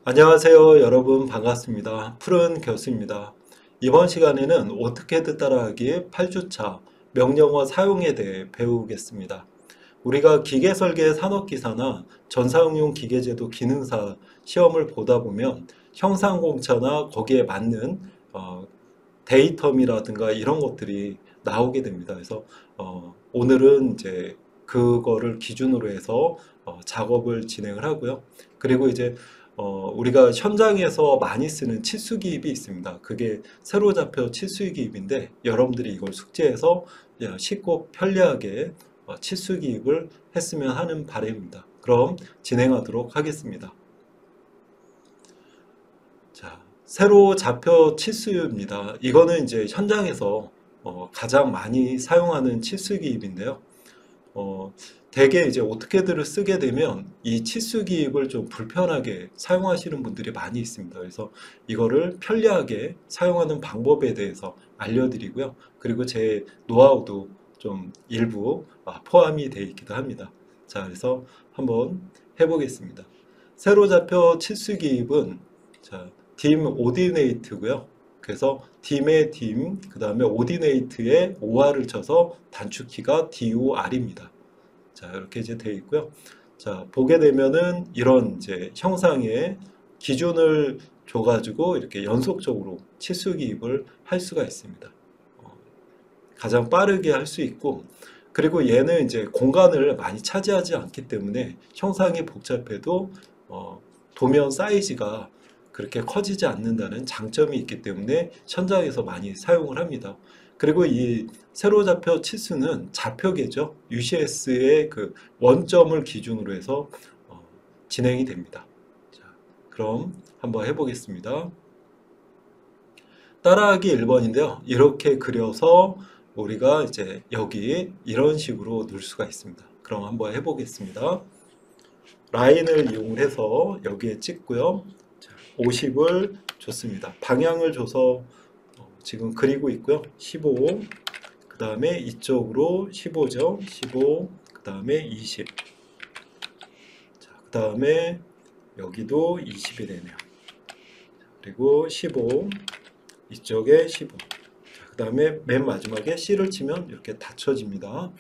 안녕하세요 여러분, 반갑습니다. 푸른 교수입니다. 이번 시간에는 오토캐드 따라하기 8주차 명령어 사용에 대해 배우겠습니다. 우리가 기계설계 산업기사나 전사응용 기계제도 기능사 시험을 보다 보면 형상공차나 거기에 맞는 데이텀이라든가 이런 것들이 나오게 됩니다. 그래서 오늘은 이제 그거를 기준으로 해서 작업을 진행을 하고요. 그리고 이제 우리가 현장에서 많이 쓰는 치수기입이 있습니다. 그게 세로좌표 치수기입인데 여러분들이 이걸 숙제해서 쉽고 편리하게 치수기입을 했으면 하는 바람입니다. 그럼 진행하도록 하겠습니다. 자, 세로좌표 치수입니다. 이거는 이제 현장에서 가장 많이 사용하는 치수기입인데요. 대개 이제 오토캐드를 쓰게 되면 이 치수 기입을 좀 불편하게 사용하시는 분들이 많이 있습니다. 그래서 이거를 편리하게 사용하는 방법에 대해서 알려드리고요. 그리고 제 노하우도 좀 일부 포함이 되어 있기도 합니다. 자, 그래서 한번 해보겠습니다. 세로좌표 치수 기입은 자, dim 오디네이트고요. 그래서 dim의 dim, 그 다음에 오디네이트에 OR을 쳐서 단축키가 DOR입니다. 자, 이렇게 이제 되어 있고요. 자, 보게 되면은 이런 이제 형상의 기준을 줘가지고 이렇게 연속적으로 치수 기입을 할 수가 있습니다. 가장 빠르게 할 수 있고, 그리고 얘는 이제 공간을 많이 차지하지 않기 때문에 형상이 복잡해도 도면 사이즈가 그렇게 커지지 않는다는 장점이 있기 때문에 현장에서 많이 사용을 합니다. 그리고 이 세로좌표 치수는 좌표계죠. UCS의 그 원점을 기준으로 해서 진행이 됩니다. 자, 그럼 한번 해보겠습니다. 따라하기 1번인데요. 이렇게 그려서 우리가 이제 여기 이런 식으로 넣을 수가 있습니다. 그럼 한번 해보겠습니다. 라인을 이용해서 여기에 찍고요. 50을 줬습니다. 방향을 줘서 지금 그리고 있고요. 15, 그 다음에 이쪽으로 15죠. 15, 그 다음에 20. 자, 그 다음에 여기도 20이 되네요. 그리고 15, 이쪽에 15. 그 다음에 맨 마지막에 C를 치면 이렇게 닫혀집니다.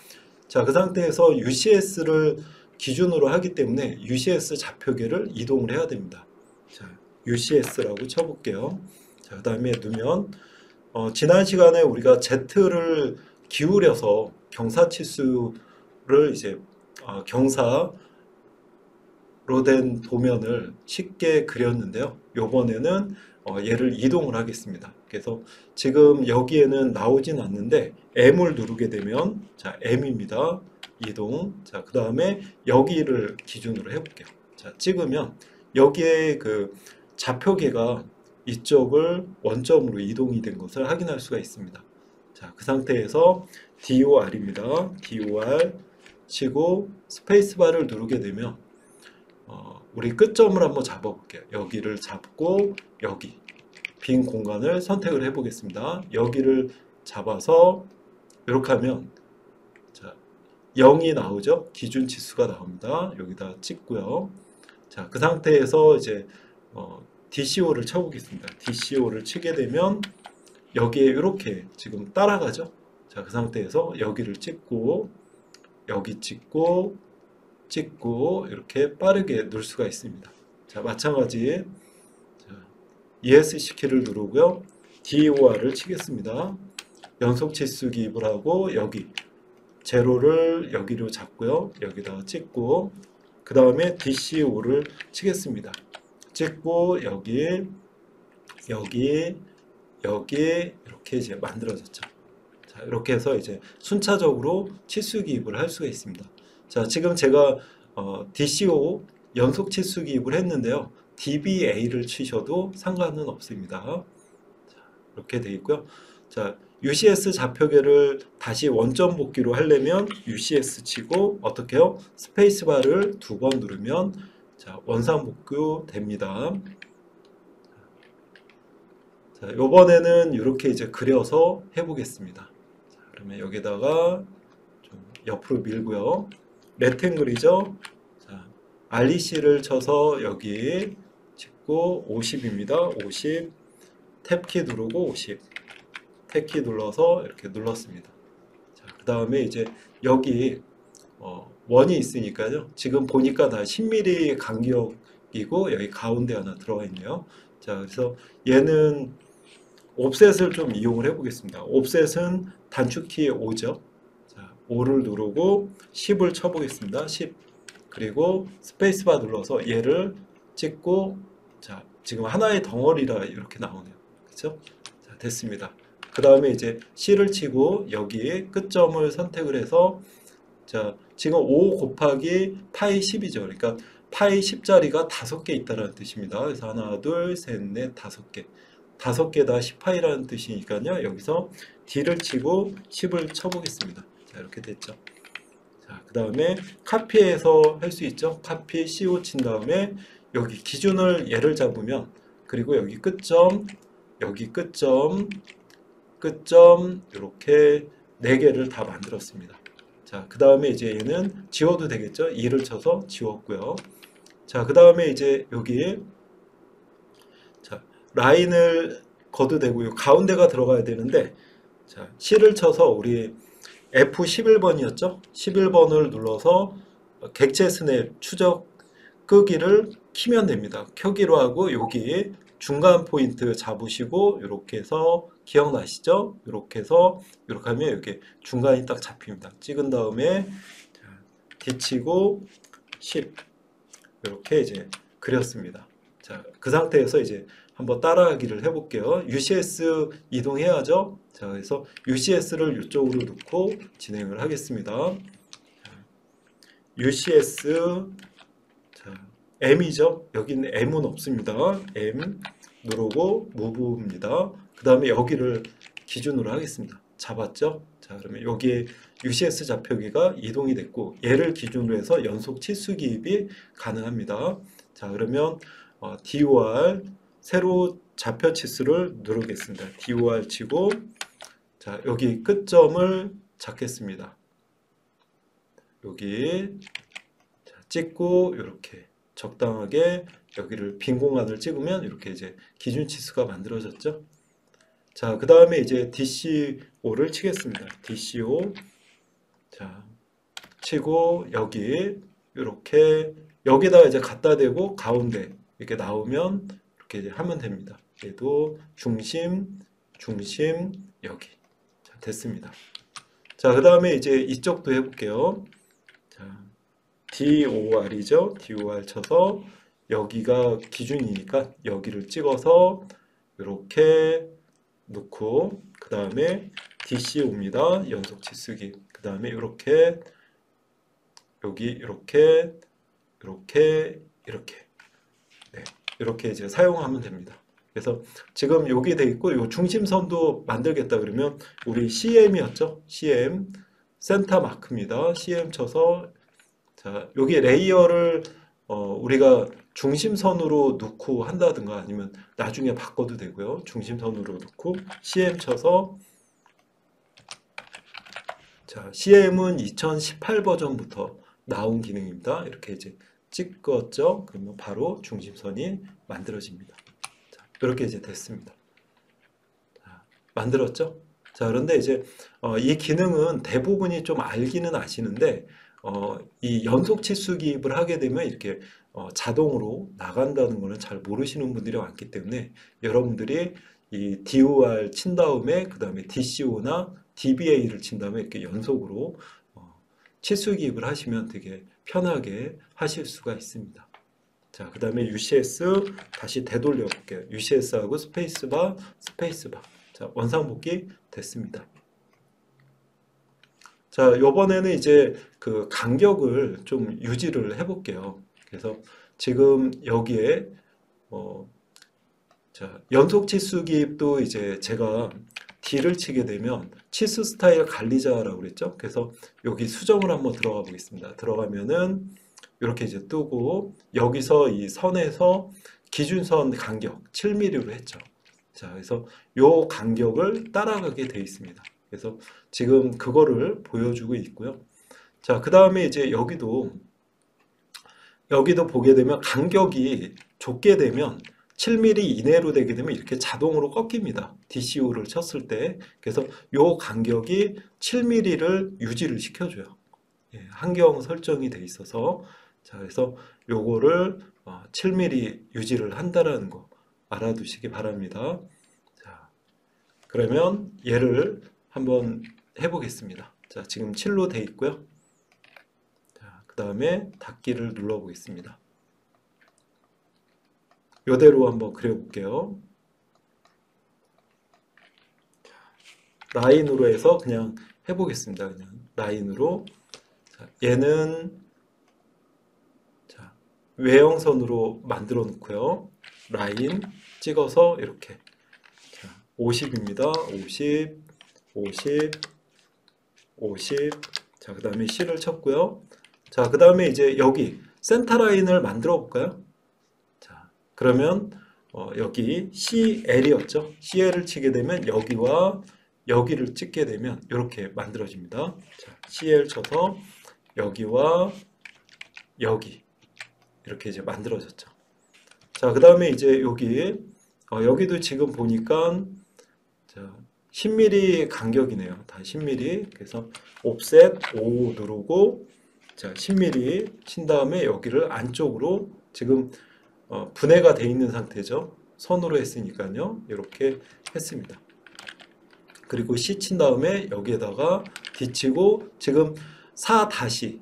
자, 그 상태에서 UCS를 기준으로 하기 때문에 UCS 좌표계를 이동을 해야 됩니다. 자, UCS라고 쳐볼게요. 자, 그 다음에 넣으면 지난 시간에 우리가 Z를 기울여서 경사치수를 이제 경사로 된 도면을 쉽게 그렸는데요. 이번에는 얘를 이동을 하겠습니다. 그래서 지금 여기에는 나오진 않는데 M을 누르게 되면 자, M입니다. 이동. 자, 그 다음에 여기를 기준으로 해볼게요. 자, 찍으면 여기에 그 좌표계가 이쪽을 원점으로 이동이 된 것을 확인할 수가 있습니다. 자, 그 상태에서 DOR입니다. DOR 치고 스페이스바를 누르게 되면 우리 끝점을 한번 잡아볼게요. 여기를 잡고 여기 빈 공간을 선택을 해보겠습니다. 여기를 잡아서 이렇게 하면 자, 0이 나오죠. 기준 치수가 나옵니다. 여기다 찍고요. 자, 그 상태에서 이제 DCO를 쳐보겠습니다. DCO를 치게 되면 여기에 이렇게 지금 따라가죠. 자, 그 상태에서 여기를 찍고 여기 찍고 이렇게 빠르게 넣을 수가 있습니다. 자, 마찬가지 ESC 키를 누르고요. DOR을 치겠습니다. 연속 치수 기입을 하고 여기 제로를 여기로 잡고요. 여기다가 찍고 그 다음에 DCO를 치겠습니다. 찍고 여기 이렇게 이제 만들어졌죠. 자, 이렇게 해서 이제 순차적으로 치수 기입을 할 수가 있습니다. 자, 지금 제가 DCO 연속 치수 기입을 했는데요. DBA를 치셔도 상관은 없습니다. 자, 이렇게 되어 있고요. 자, UCS 좌표계를 다시 원점 복귀로 하려면 UCS 치고 어떻게 해요? 스페이스바를 2번 누르면 자, 원상 복구 됩니다. 자, 요번에는 이렇게 이제 그려서 해보겠습니다. 자, 그러면 여기다가 좀 옆으로 밀고요. 레탱글이죠. 자, REC를 쳐서 여기 찍고 50입니다. 50 탭키 누르고 50 탭키 눌러서 이렇게 눌렀습니다. 자, 그 다음에 이제 여기 원이 있으니까요. 지금 보니까 다 10mm 간격이고 여기 가운데 하나 들어가 있네요. 자, 그래서 얘는 옵셋을 좀 이용을 해 보겠습니다. 옵셋은 단축키 5죠. 자, 5를 누르고 10을 쳐 보겠습니다. 10. 그리고 스페이스바 눌러서 얘를 찍고, 자, 지금 하나의 덩어리라 이렇게 나오네요. 그렇죠? 자, 됐습니다. 그 다음에 이제 C를 치고 여기 끝점을 선택을 해서, 자, 지금 5 곱하기 파이 10이죠. 그러니까 파이 10자리가 5개 있다는 뜻입니다. 그래서 하나, 둘, 셋, 넷, 5개. 5개 다 10파이라는 뜻이니까요. 여기서 D를 치고 10을 쳐보겠습니다. 자, 이렇게 됐죠. 자, 그 다음에 카피해서 할 수 있죠. 카피 CO 친 다음에 여기 기준을 얘를 잡으면, 그리고 여기 끝점, 여기 끝점, 끝점, 이렇게 4개를 다 만들었습니다. 자, 그 다음에 이제 얘는 지워도 되겠죠. 2를 쳐서 지웠고요. 자, 그 다음에 이제 여기, 자, 라인을 거도 되고요. 가운데가 들어가야 되는데, 자, C를 쳐서 우리 F11번이었죠? 11번을 눌러서 객체 스냅 추적 끄기를 키면 됩니다. 켜기로 하고 여기 중간 포인트 잡으시고 이렇게 해서, 기억나시죠? 이렇게 해서 이렇게 하면 여기 중간이 딱 잡힙니다. 찍은 다음에 뒤치고 10 이렇게 이제 그렸습니다. 자, 그 상태에서 이제 한번 따라하기를 해볼게요. UCS 이동해야죠. 자, 그래서 UCS를 이쪽으로 놓고 진행을 하겠습니다. UCS, 자, M이죠. 여기는 M은 없습니다. M 누르고 무브입니다. 그 다음에 여기를 기준으로 하겠습니다. 잡았죠? 자, 그러면 여기에 UCS 좌표기가 이동이 됐고 얘를 기준으로 해서 연속 치수 기입이 가능합니다. 자, 그러면 DOR 세로 좌표 치수를 누르겠습니다. DOR 치고, 자, 여기 끝점을 잡겠습니다. 여기 찍고 이렇게 적당하게 여기를 빈 공간을 찍으면 이렇게 이제 기준 치수가 만들어졌죠. 자, 그 다음에 이제 DCO를 치겠습니다. DCO, 자, 치고 여기 이렇게 여기다가 이제 갖다 대고 가운데 이렇게 나오면 이렇게 이제 하면 됩니다. 얘도 중심, 중심 여기. 자, 됐습니다. 자, 그 다음에 이제 이쪽도 해볼게요. 자, DOR이죠. DOR 쳐서 여기가 기준이니까 여기를 찍어서 이렇게 놓고, 그 다음에 DCO입니다. 연속 치수기. 그 다음에 이렇게 여기 이렇게 이렇게 이렇게, 네, 이렇게 이제 사용하면 됩니다. 그래서 지금 여기 돼 있고 요 중심선도 만들겠다 그러면 우리 CM이었죠. CM 센터 마크입니다. CM 쳐서, 자, 여기 레이어를 우리가 중심선으로 넣고 한다든가 아니면 나중에 바꿔도 되고요. 중심선으로 넣고 CM 쳐서, 자, CM은 2018 버전부터 나온 기능입니다. 이렇게 이제 찍었죠. 그러면 바로 중심선이 만들어집니다. 자, 이렇게 이제 됐습니다. 자, 만들었죠. 자, 그런데 이제 이 기능은 대부분이 좀 알기는 아시는데 이 연속 치수 기입을 하게 되면 이렇게 자동으로 나간다는 거는 잘 모르시는 분들이 많기 때문에 여러분들이 이 DOR 친 다음에 그 다음에 DCO나 DBA를 친 다음에 이렇게 연속으로 치수 기입을 하시면 되게 편하게 하실 수가 있습니다. 자, 그 다음에 UCS 다시 되돌려 볼게요. UCS하고 스페이스바, 스페이스바. 자, 원상복귀 됐습니다. 자, 이번에는 이제 그 간격을 좀 유지를 해볼게요. 그래서 지금 여기에 자, 연속 치수 기입도 이제 제가 D를 치게 되면 치수 스타일 관리자라고 그랬죠. 그래서 여기 수정을 한번 들어가 보겠습니다. 들어가면은 이렇게 이제 뜨고 여기서 이 선에서 기준선 간격 7mm로 했죠. 자, 그래서 요 간격을 따라가게 되어 있습니다. 그래서 지금 그거를 보여주고 있고요. 자, 그 다음에 이제 여기도 보게 되면 간격이 좁게 되면 7mm 이내로 되게 되면 이렇게 자동으로 꺾입니다. DCO를 쳤을 때. 그래서 요 간격이 7mm를 유지를 시켜줘요. 예, 한경 설정이 돼 있어서. 자, 그래서 요거를 7mm 유지를 한다라는 거 알아두시기 바랍니다. 자, 그러면 얘를 한번 해보겠습니다. 자, 지금 7로 돼 있고요. 자, 그 다음에 닫기를 눌러 보겠습니다. 요대로 한번 그려볼게요. 라인으로 해서 그냥 해보겠습니다. 그냥 라인으로. 자, 얘는 자, 외형선으로 만들어 놓고요. 라인 찍어서 이렇게. 자, 50입니다. 50, 50, 50. 자, 그 다음에 C를 쳤고요. 자, 그 다음에 이제 여기 센터 라인을 만들어 볼까요? 자, 그러면 여기 CL이었죠. CL을 치게 되면 여기와 여기를 찍게 되면 이렇게 만들어집니다. 자, CL 쳐서 여기와 여기 이렇게 이제 만들어졌죠. 자, 그 다음에 이제 여기도 지금 보니까 자, 10mm 간격이네요. 다 10mm. 그래서 옵셋 5 누르고 자, 10mm 친 다음에 여기를 안쪽으로 지금 분해가 돼 있는 상태죠. 선으로 했으니까요. 이렇게 했습니다. 그리고 C 친 다음에 여기에다가 D 치고 지금 4 다시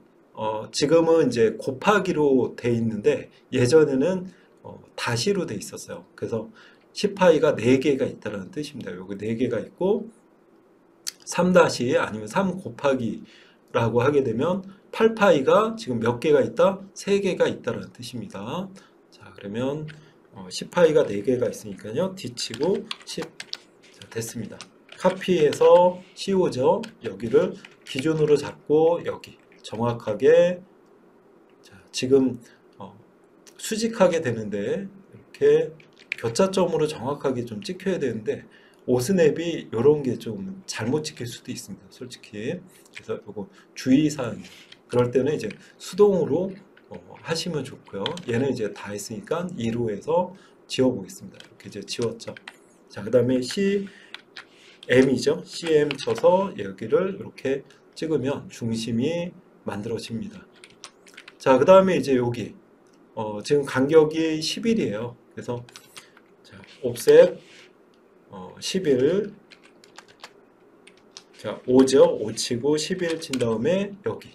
지금은 이제 곱하기로 돼 있는데 예전에는 다시로 돼 있었어요. 그래서 10파이가 4개가 있다는 뜻입니다. 여기 4개가 있고 3 다시 아니면 3 곱하기라고 하게 되면 8파이가 지금 몇 개가 있다? 3개가 있다는 뜻입니다. 자, 그러면 10파이가 4개가 있으니까요. D 치고 10. 자, 됐습니다. 카피해서 CO죠. 여기를 기준으로 잡고 여기 정확하게 자, 지금 수직하게 되는데 이렇게 교차점으로 정확하게 좀 찍혀야 되는데 오스냅이 이런 게 좀 잘못 찍힐 수도 있습니다. 솔직히. 그래서 이거 주의사항이에요. 그럴 때는 이제 수동으로 하시면 좋고요. 얘는 이제 다 했으니까 2로 해서 지워보겠습니다. 이렇게 이제 지웠죠. 자, 그 다음에 CM이죠. CM 쳐서 여기를 이렇게 찍으면 중심이 만들어집니다. 자, 그 다음에 이제 여기 지금 간격이 11이에요. 그래서 자, 옵셋 11 자, 5죠. 5 치고 11 친 다음에 여기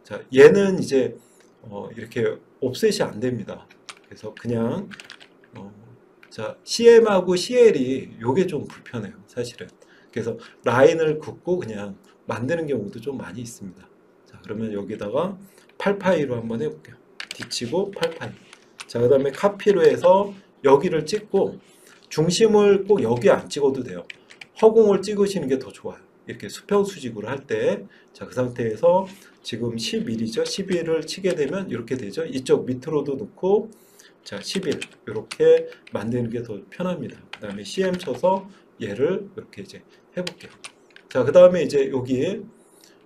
자, 얘는 이제 이렇게 옵셋이 안 됩니다. 그래서 그냥 자, CM하고 CL이 요게 좀 불편해요. 사실은. 그래서 라인을 긋고 그냥 만드는 경우도 좀 많이 있습니다. 자, 그러면 여기다가 8파이로 한번 해볼게요. 뒤치고 8파이. 자, 그 다음에 카피로 해서 여기를 찍고 중심을 꼭 여기 안 찍어도 돼요. 허공을 찍으시는 게 더 좋아요. 이렇게 수평 수직으로 할 때. 자, 그 상태에서 지금 11이죠. 11을 치게 되면 이렇게 되죠. 이쪽 밑으로도 놓고 자, 11 이렇게 만드는 게 더 편합니다. 그 다음에 CM 쳐서 얘를 이렇게 이제 해볼게요. 자, 그 다음에 이제 여기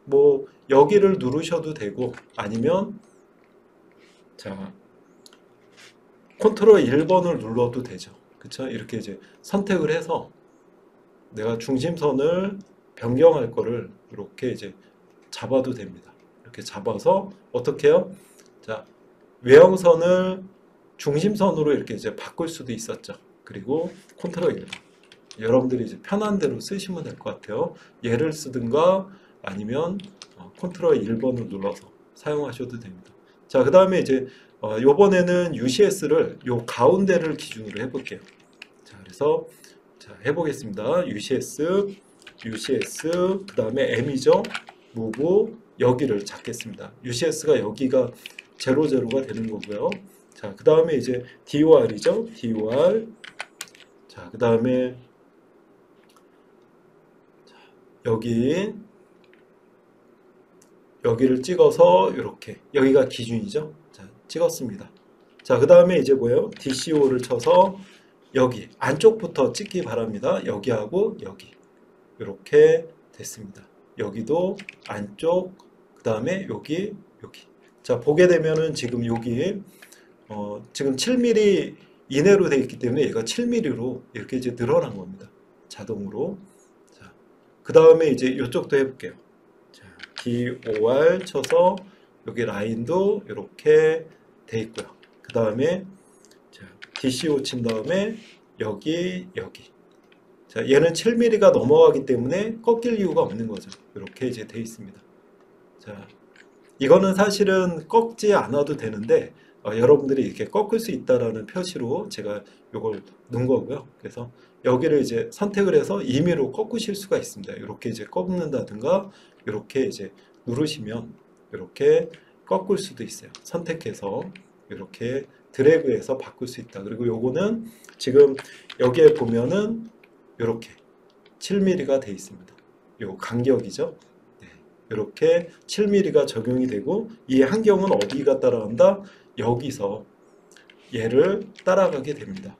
뭐 여기를 누르셔도 되고 아니면 자 컨트롤 1번을 눌러도 되죠. 그쵸? 이렇게 이제 선택을 해서 내가 중심선을 변경할 거를 이렇게 이제 잡아도 됩니다. 이렇게 잡아서 어떻게 해요? 자, 외형선을 중심선으로 이렇게 이제 바꿀 수도 있었죠. 그리고 컨트롤 1번. 여러분들이 이제 편한 대로 쓰시면 될 것 같아요. 얘를 쓰든가 아니면 컨트롤 1번을 눌러서 사용하셔도 됩니다. 자, 그 다음에 이제 요번에는 UCS를 요 가운데를 기준으로 해볼게요. 자, 그래서 자, 해보겠습니다. UCS 그 다음에 M이죠. 무브 여기를 잡겠습니다. UCS가 여기가 00가 되는 거고요. 자, 그 다음에 이제 DOR이죠. DOR. 자, 그 다음에 여기를 찍어서 이렇게 여기가 기준이죠. 자, 찍었습니다. 자, 그 다음에 이제 뭐예요? DCO를 쳐서 여기 안쪽부터 찍기 바랍니다. 여기하고 여기 이렇게 됐습니다. 여기도 안쪽 그 다음에 여기 자, 보게 되면은 지금 여기 지금 7mm 이내로 되어 있기 때문에 얘가 7mm로 이렇게 이제 늘어난 겁니다. 자동으로. 자, 그 다음에 이제 이쪽도 해볼게요. 자, DOR 쳐서 여기 라인도 이렇게 돼 있고요. 그 다음에 DCO 친 다음에 여기. 자, 얘는 7mm가 넘어가기 때문에 꺾일 이유가 없는 거죠. 이렇게 이제 돼 있습니다. 자, 이거는 사실은 꺾지 않아도 되는데 여러분들이 이렇게 꺾을 수 있다라는 표시로 제가 이걸 넣은 거고요. 그래서 여기를 이제 선택을 해서 임의로 꺾으실 수가 있습니다. 이렇게 이제 꺾는다든가 이렇게 이제 누르시면 이렇게 꺾을 수도 있어요. 선택해서 이렇게 드래그해서 바꿀 수 있다. 그리고 요거는 지금 여기에 보면은 이렇게 7mm가 돼 있습니다. 요 간격이죠. 네, 이렇게 7mm가 적용이 되고 이 한경은 어디가 따라간다? 여기서 얘를 따라가게 됩니다.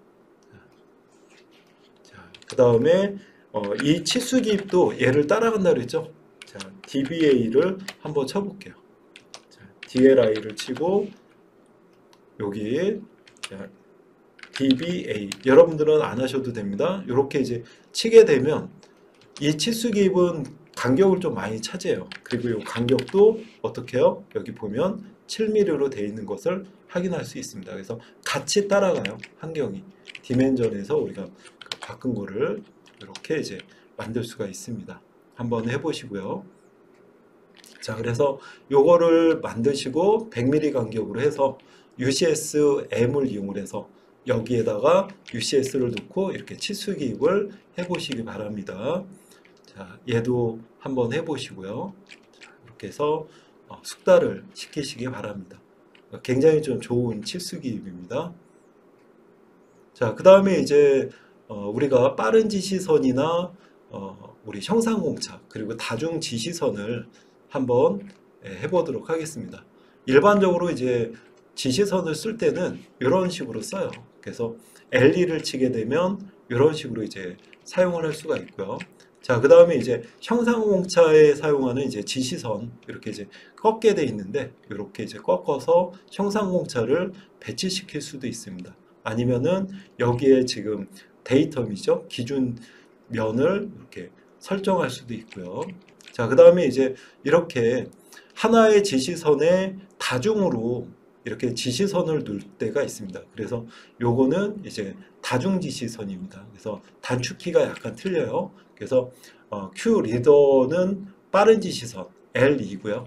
자, 그 다음에 이 치수 기입도 얘를 따라간다 그랬죠. 자, DBA를 한번 쳐볼게요. 자, DLI를 치고 여기 자, DBA 여러분들은 안 하셔도 됩니다. 이렇게 이제 치게 되면 이 치수 기입은 간격을 좀 많이 차지해요. 그리고 이 간격도 어떻게 해요? 여기 보면 7mm로 되어 있는 것을 확인할 수 있습니다. 그래서 같이 따라가요. 한경이 디멘전에서 우리가 바꾼 거를 이렇게 이제 만들 수가 있습니다. 한번 해보시고요. 자, 그래서 요거를 만드시고 100mm 간격으로 해서 UCS-M을 이용을 해서 여기에다가 UCS를 넣고 이렇게 치수 기입을 해보시기 바랍니다. 자, 얘도 한번 해보시고요. 자, 이렇게 해서 숙달을 시키시기 바랍니다. 굉장히 좀 좋은 치수 기입입니다. 자, 그 다음에 이제 우리가 빠른 지시선이나 우리 형상공차 그리고 다중 지시선을 한번 해보도록 하겠습니다. 일반적으로 이제 지시선을 쓸 때는 이런 식으로 써요. 그래서 LE를 치게 되면 이런 식으로 이제 사용을 할 수가 있고요. 자, 그 다음에 이제 형상공차에 사용하는 이제 지시선 이렇게 이제 꺾게 돼 있는데 이렇게 이제 꺾어서 형상공차를 배치시킬 수도 있습니다. 아니면은 여기에 지금 데이텀이죠. 기준 면을 이렇게 설정할 수도 있고요. 자, 그 다음에 이제 이렇게 하나의 지시선에 다중으로 이렇게 지시선을 넣을 때가 있습니다. 그래서 요거는 이제 다중 지시선입니다. 그래서 단축키가 약간 틀려요. 그래서 Q 리더는 빠른 지시선 L2고요.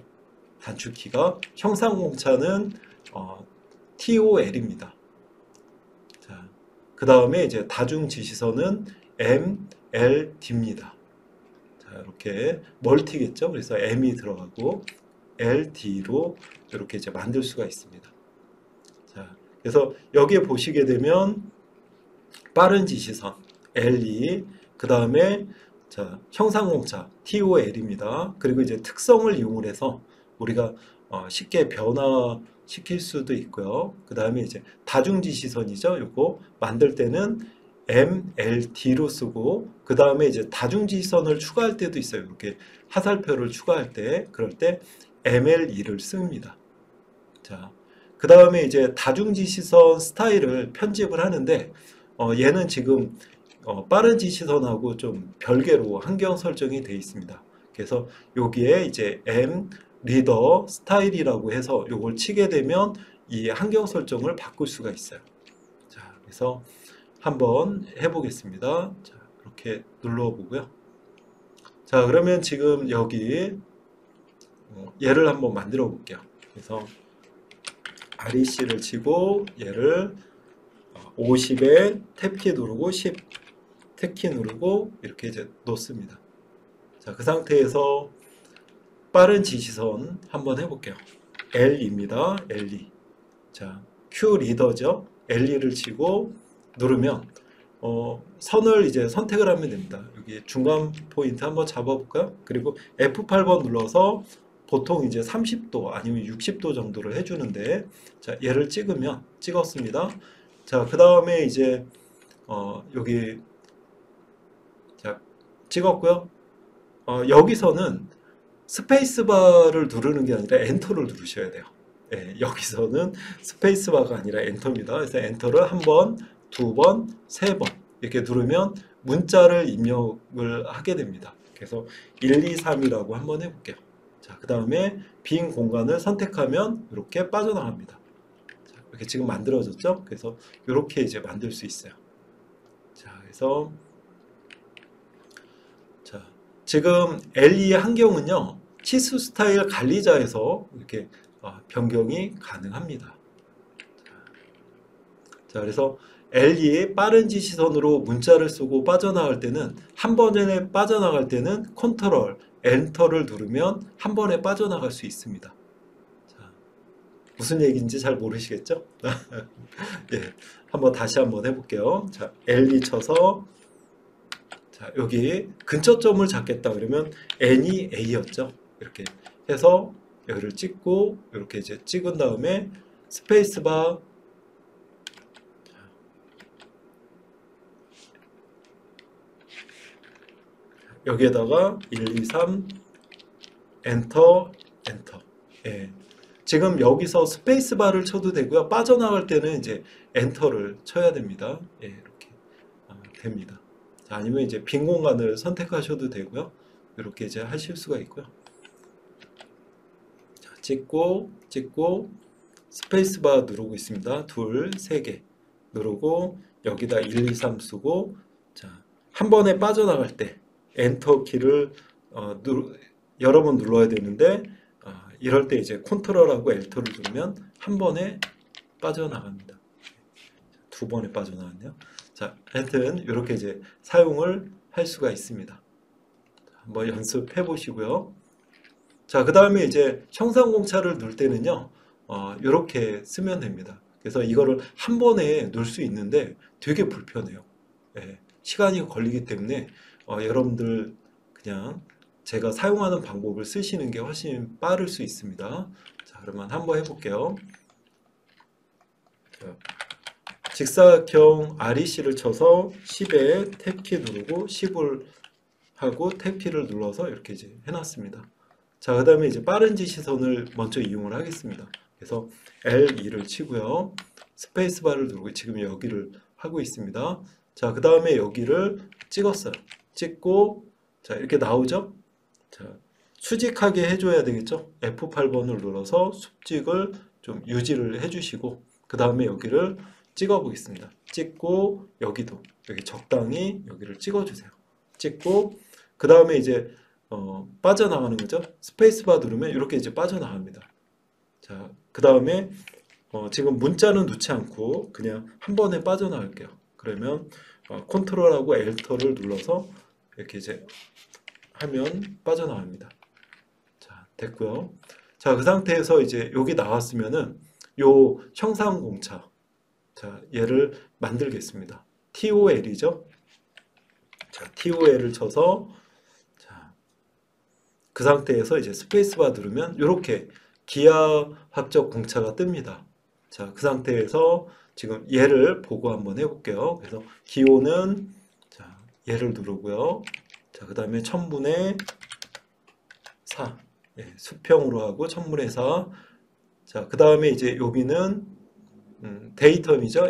단축키가 형상공차는 TOL입니다. 자, 그 다음에 이제 다중 지시선은 MLD입니다. 자, 이렇게 멀티겠죠. 그래서 M이 들어가고 LD로 이렇게 이제 만들 수가 있습니다. 자, 그래서 여기에 보시게 되면 빠른 지시선 LE, 그 다음에 자, 형상공차 TOL입니다. 그리고 이제 특성을 이용을 해서 우리가 쉽게 변화시킬 수도 있고요. 그 다음에 이제 다중 지시선이죠. 요거 만들 때는 MLD로 쓰고 그 다음에 이제 다중 지시선을 추가할 때도 있어요. 이렇게 하살표를 추가할 때 그럴 때 MLE를 씁니다. 자, 그 다음에 이제 다중지시선 스타일을 편집을 하는데 얘는 지금 빠른 지시선하고 좀 별개로 한경 설정이 되어 있습니다. 그래서 여기에 이제 M 리더 스타일이라고 해서 요걸 치게 되면 이 한경 설정을 바꿀 수가 있어요. 자, 그래서 한번 해보겠습니다. 자, 이렇게 눌러보고요. 자, 그러면 지금 여기 얘를 한번 만들어 볼게요. 그래서 REC를 치고 얘를 50에 탭키 누르고 10 탭키 누르고 이렇게 이제 놓습니다. 자, 그 상태에서 빠른 지시선 한번 해볼게요. L입니다. LE. 자, Q 리더죠. LE를 치고 누르면 선을 이제 선택을 하면 됩니다. 여기 중간 포인트 한번 잡아볼까요? 그리고 F8번 눌러서 보통 이제 30도 아니면 60도 정도를 해주는데, 자, 얘를 찍었습니다. 자, 그 다음에 이제 여기 자, 찍었고요. 여기서는 스페이스바를 누르는 게 아니라 엔터를 누르셔야 돼요. 예, 여기서는 스페이스바가 아니라 엔터입니다. 그래서 엔터를 한 번, 두 번, 세 번 이렇게 누르면 문자를 입력을 하게 됩니다. 그래서 1, 2, 3이라고 한번 해볼게요. 자, 그 다음에 빈 공간을 선택하면 이렇게 빠져나갑니다. 자, 이렇게 지금 만들어졌죠? 그래서 이렇게 이제 만들 수 있어요. 자, 그래서 자, 지금 L2의 한경은요, 치수 스타일 관리자에서 이렇게 변경이 가능합니다. 자, 그래서 L2의 빠른 지시선으로 문자를 쓰고 빠져나갈 때는 한 번에 빠져나갈 때는 컨트롤, 엔터를 누르면 한 번에 빠져나갈 수 있습니다. 자, 무슨 얘기인지 잘 모르시겠죠? 예, 다시 한번 해볼게요. 자, L2 쳐서 자, 여기 근처점을 잡겠다 그러면 N이 A였죠. 이렇게 해서 여기를 찍고 이렇게 이제 찍은 다음에 스페이스바 여기에다가 1, 2, 3 엔터 엔터. 예. 지금 여기서 스페이스바를 쳐도 되고요. 빠져나갈 때는 이제 엔터를 쳐야 됩니다. 예, 이렇게 됩니다. 자, 아니면 이제 빈 공간을 선택하셔도 되고요. 이렇게 이제 하실 수가 있고요. 자, 찍고 스페이스바 누르고 있습니다. 둘, 세 개 누르고 여기다 1, 2, 3 쓰고 자, 한 번에 빠져나갈 때 엔터 키를 여러 번 눌러야 되는데 이럴 때 이제 컨트롤하고 엔터를 누르면 한 번에 빠져나갑니다. 두 번에 빠져나갔네요. 자, 하여튼 이렇게 이제 사용을 할 수가 있습니다. 한번 연습해 보시고요. 자, 그 다음에 이제 형상공차를 넣을 때는요, 이렇게 쓰면 됩니다. 그래서 이거를 한 번에 넣을 수 있는데 되게 불편해요. 예, 시간이 걸리기 때문에 여러분들 그냥 제가 사용하는 방법을 쓰시는 게 훨씬 빠를 수 있습니다. 자, 그러면 한번 해볼게요. 자, 직사각형 REC를 쳐서 10에 탭키 누르고 10을 하고 탭키를 눌러서 이렇게 이제 해놨습니다. 자, 그 다음에 이제 빠른 지시선을 먼저 이용을 하겠습니다. 그래서 L2를 치고요. 스페이스바를 누르고 지금 여기를 하고 있습니다. 자, 그 다음에 여기를 찍었어요. 찍고 자, 이렇게 나오죠? 자, 수직하게 해줘야 되겠죠? F8번을 눌러서 수직을 좀 유지를 해주시고 그 다음에 여기를 찍어 보겠습니다. 찍고 여기도 여기 적당히 여기를 찍어주세요. 찍고 그 다음에 이제 빠져나가는 거죠. 스페이스바 누르면 이렇게 이제 빠져나갑니다. 자, 그 다음에 지금 문자는 넣지 않고 그냥 한 번에 빠져나갈게요. 그러면 컨트롤하고 엔터를 눌러서 이렇게 이제 하면 빠져나갑니다. 자, 됐고요. 자, 그 상태에서 이제 여기 나왔으면은 요 형상공차 자, 얘를 만들겠습니다. TOL이죠. 자, TOL을 쳐서 자, 그 상태에서 이제 스페이스바 누르면 이렇게 기하학적 공차가 뜹니다. 자, 그 상태에서 지금 얘를 보고 한번 해볼게요. 그래서 기호는 자, 얘를 누르고요. 자, 그 다음에 1000분의 4 예, 수평으로 하고 1000분의 4 자, 그 다음에 이제 여기는 데이터이죠.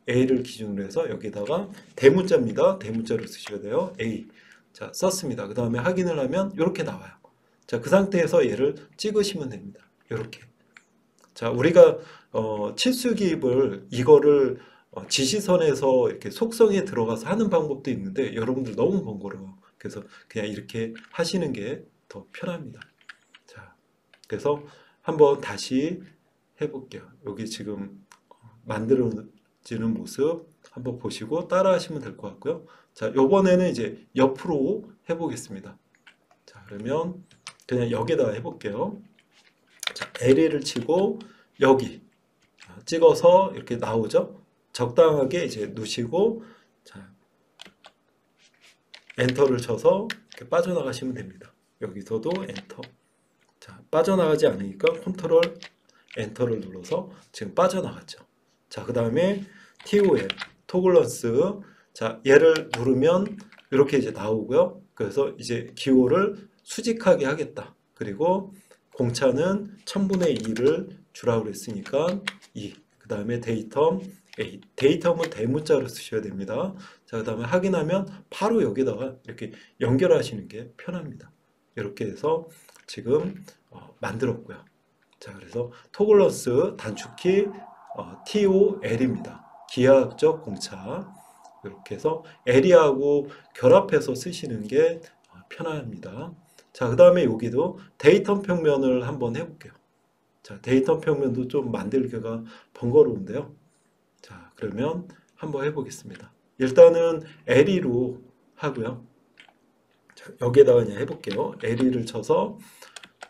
A를 기준으로 해서 여기다가 대문자입니다. 대문자로 쓰셔야 돼요. A. 자, 썼습니다. 그 다음에 확인을 하면 이렇게 나와요. 자, 그 상태에서 얘를 찍으시면 됩니다. 이렇게. 자, 우리가 칠수기입을 이거를 지시선에서 이렇게 속성에 들어가서 하는 방법도 있는데 여러분들 너무 번거로워. 그래서 그냥 이렇게 하시는 게 더 편합니다. 자, 그래서 한번 다시 해볼게요. 여기 지금 만들어지는 모습 한번 보시고 따라 하시면 될 것 같고요. 자, 요번에는 이제 옆으로 해보겠습니다. 자, 그러면 그냥 여기다가 해볼게요. 자, LE를 치고 여기 찍어서 이렇게 나오죠. 적당하게 이제 누시고 자, 엔터를 쳐서 이렇게 빠져나가시면 됩니다. 여기서도 엔터. 자, 빠져나가지 않으니까 컨트롤 엔터를 눌러서 지금 빠져나갔죠. 자, 그 다음에 TOL 토글런스 자, 얘를 누르면 이렇게 이제 나오고요. 그래서 이제 기호를 수직하게 하겠다. 그리고 공차는 1000분의 2를 주라고 그랬으니까 2. 그 다음에 데이텀 A. 데이텀은 대문자로 쓰셔야 됩니다. 자, 그 다음에 확인하면 바로 여기다가 이렇게 연결하시는 게 편합니다. 이렇게 해서 지금 만들었고요. 자, 그래서 토글러스 단축키 TOL입니다. 기하학적 공차. 이렇게 해서 에리하고 결합해서 쓰시는 게 편합니다. 자, 그 다음에 여기도 데이텀 평면을 한번 해볼게요. 자, 데이텀 평면도 좀 만들기가 번거로운데요. 자, 그러면 한번 해보겠습니다. 일단은 에리로 하고요. 자, 여기에다가 그냥 해볼게요. 에리를 쳐서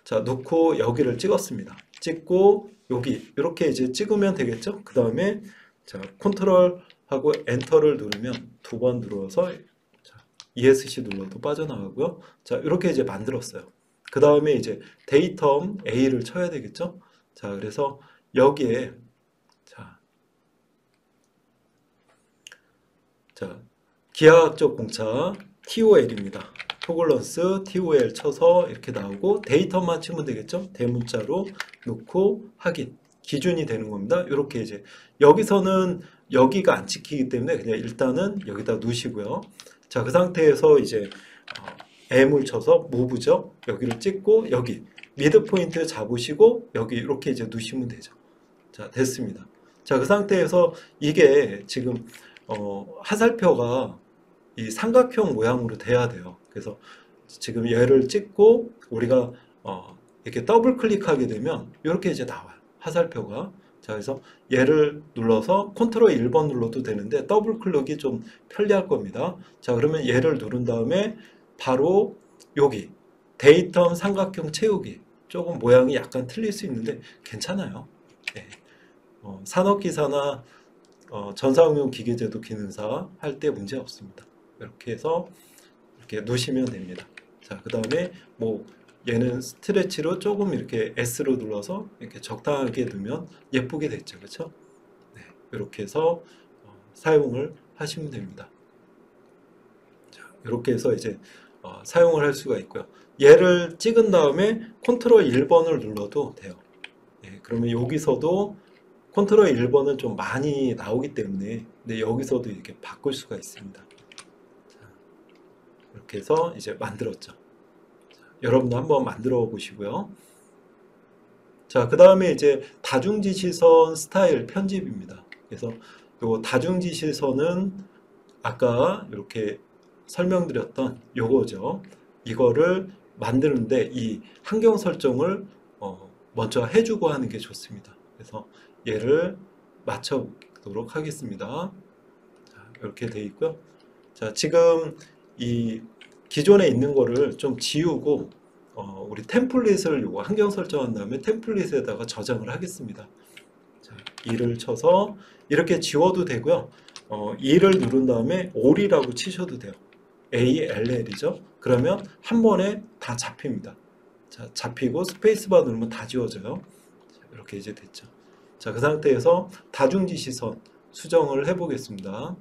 자, 놓고 여기를 찍었습니다. 찍고 여기 이렇게 이제 찍으면 되겠죠? 그 다음에 자, 컨트롤하고 엔터를 누르면 2번 눌러서 자, ESC 눌러도 빠져나가고요. 자, 이렇게 이제 만들었어요. 그 다음에 이제 데이텀 A를 쳐야 되겠죠? 자, 그래서 여기에 자, 기하학적 공차 TOL입니다. 토글런스 TOL 쳐서 이렇게 나오고 데이터만 치면 되겠죠? 대문자로 놓고 확인. 기준이 되는 겁니다. 이렇게 이제 여기서는 여기가 안 찍히기 때문에 그냥 일단은 여기다 놓으시고요. 자, 그 상태에서 이제 M을 쳐서 무브죠. 여기를 찍고 여기 미드 포인트 잡으시고 여기 이렇게 이제 놓으시면 되죠. 자, 됐습니다. 자, 그 상태에서 이게 지금 화살표가 이 삼각형 모양으로 돼야 돼요. 그래서 지금 얘를 찍고 우리가 이렇게 더블 클릭하게 되면 이렇게 이제 나와요. 화살표가. 자, 그래서 얘를 눌러서 컨트롤 1번 눌러도 되는데 더블 클릭이 좀 편리할 겁니다. 자, 그러면 얘를 누른 다음에 바로 여기 데이터 삼각형 채우기. 조금 모양이 약간 틀릴 수 있는데 괜찮아요. 네. 산업기사나 전사응용 기계제도 기능사 할 때 문제 없습니다. 이렇게 해서 이렇게 놓으시면 됩니다. 자, 그 다음에 뭐 얘는 스트레치로 조금 이렇게 S로 눌러서 이렇게 적당하게 두면 예쁘게 됐죠. 그렇죠? 네, 이렇게 해서 사용을 하시면 됩니다. 자, 이렇게 해서 이제 사용을 할 수가 있고요. 얘를 찍은 다음에 컨트롤 1번을 눌러도 돼요. 네, 그러면 여기서도 컨트롤 1번은 좀 많이 나오기 때문에 근데 여기서도 이렇게 바꿀 수가 있습니다. 자, 이렇게 해서 이제 만들었죠. 자, 여러분도 한번 만들어 보시고요. 자, 그 다음에 이제 다중지시선 스타일 편집입니다. 그래서 요 다중지시선은 아까 이렇게 설명드렸던 요거죠. 이거를 만드는데 이 환경 설정을 먼저 해주고 하는 게 좋습니다. 그래서 얘를 맞춰 보도록 하겠습니다. 자, 이렇게 되어 있고요. 자, 지금 이 기존에 있는 거를 좀 지우고 우리 템플릿을 요거 환경 설정한 다음에 템플릿에다가 저장을 하겠습니다. 자, 2를 쳐서 이렇게 지워도 되고요. 2를 누른 다음에 all이라고 치셔도 돼요. ALL이죠. 그러면 한 번에 다 잡힙니다. 자, 잡히고 스페이스바 누르면 다 지워져요. 자, 이렇게 이제 됐죠. 자, 그 상태에서 다중지시선 수정을 해보겠습니다.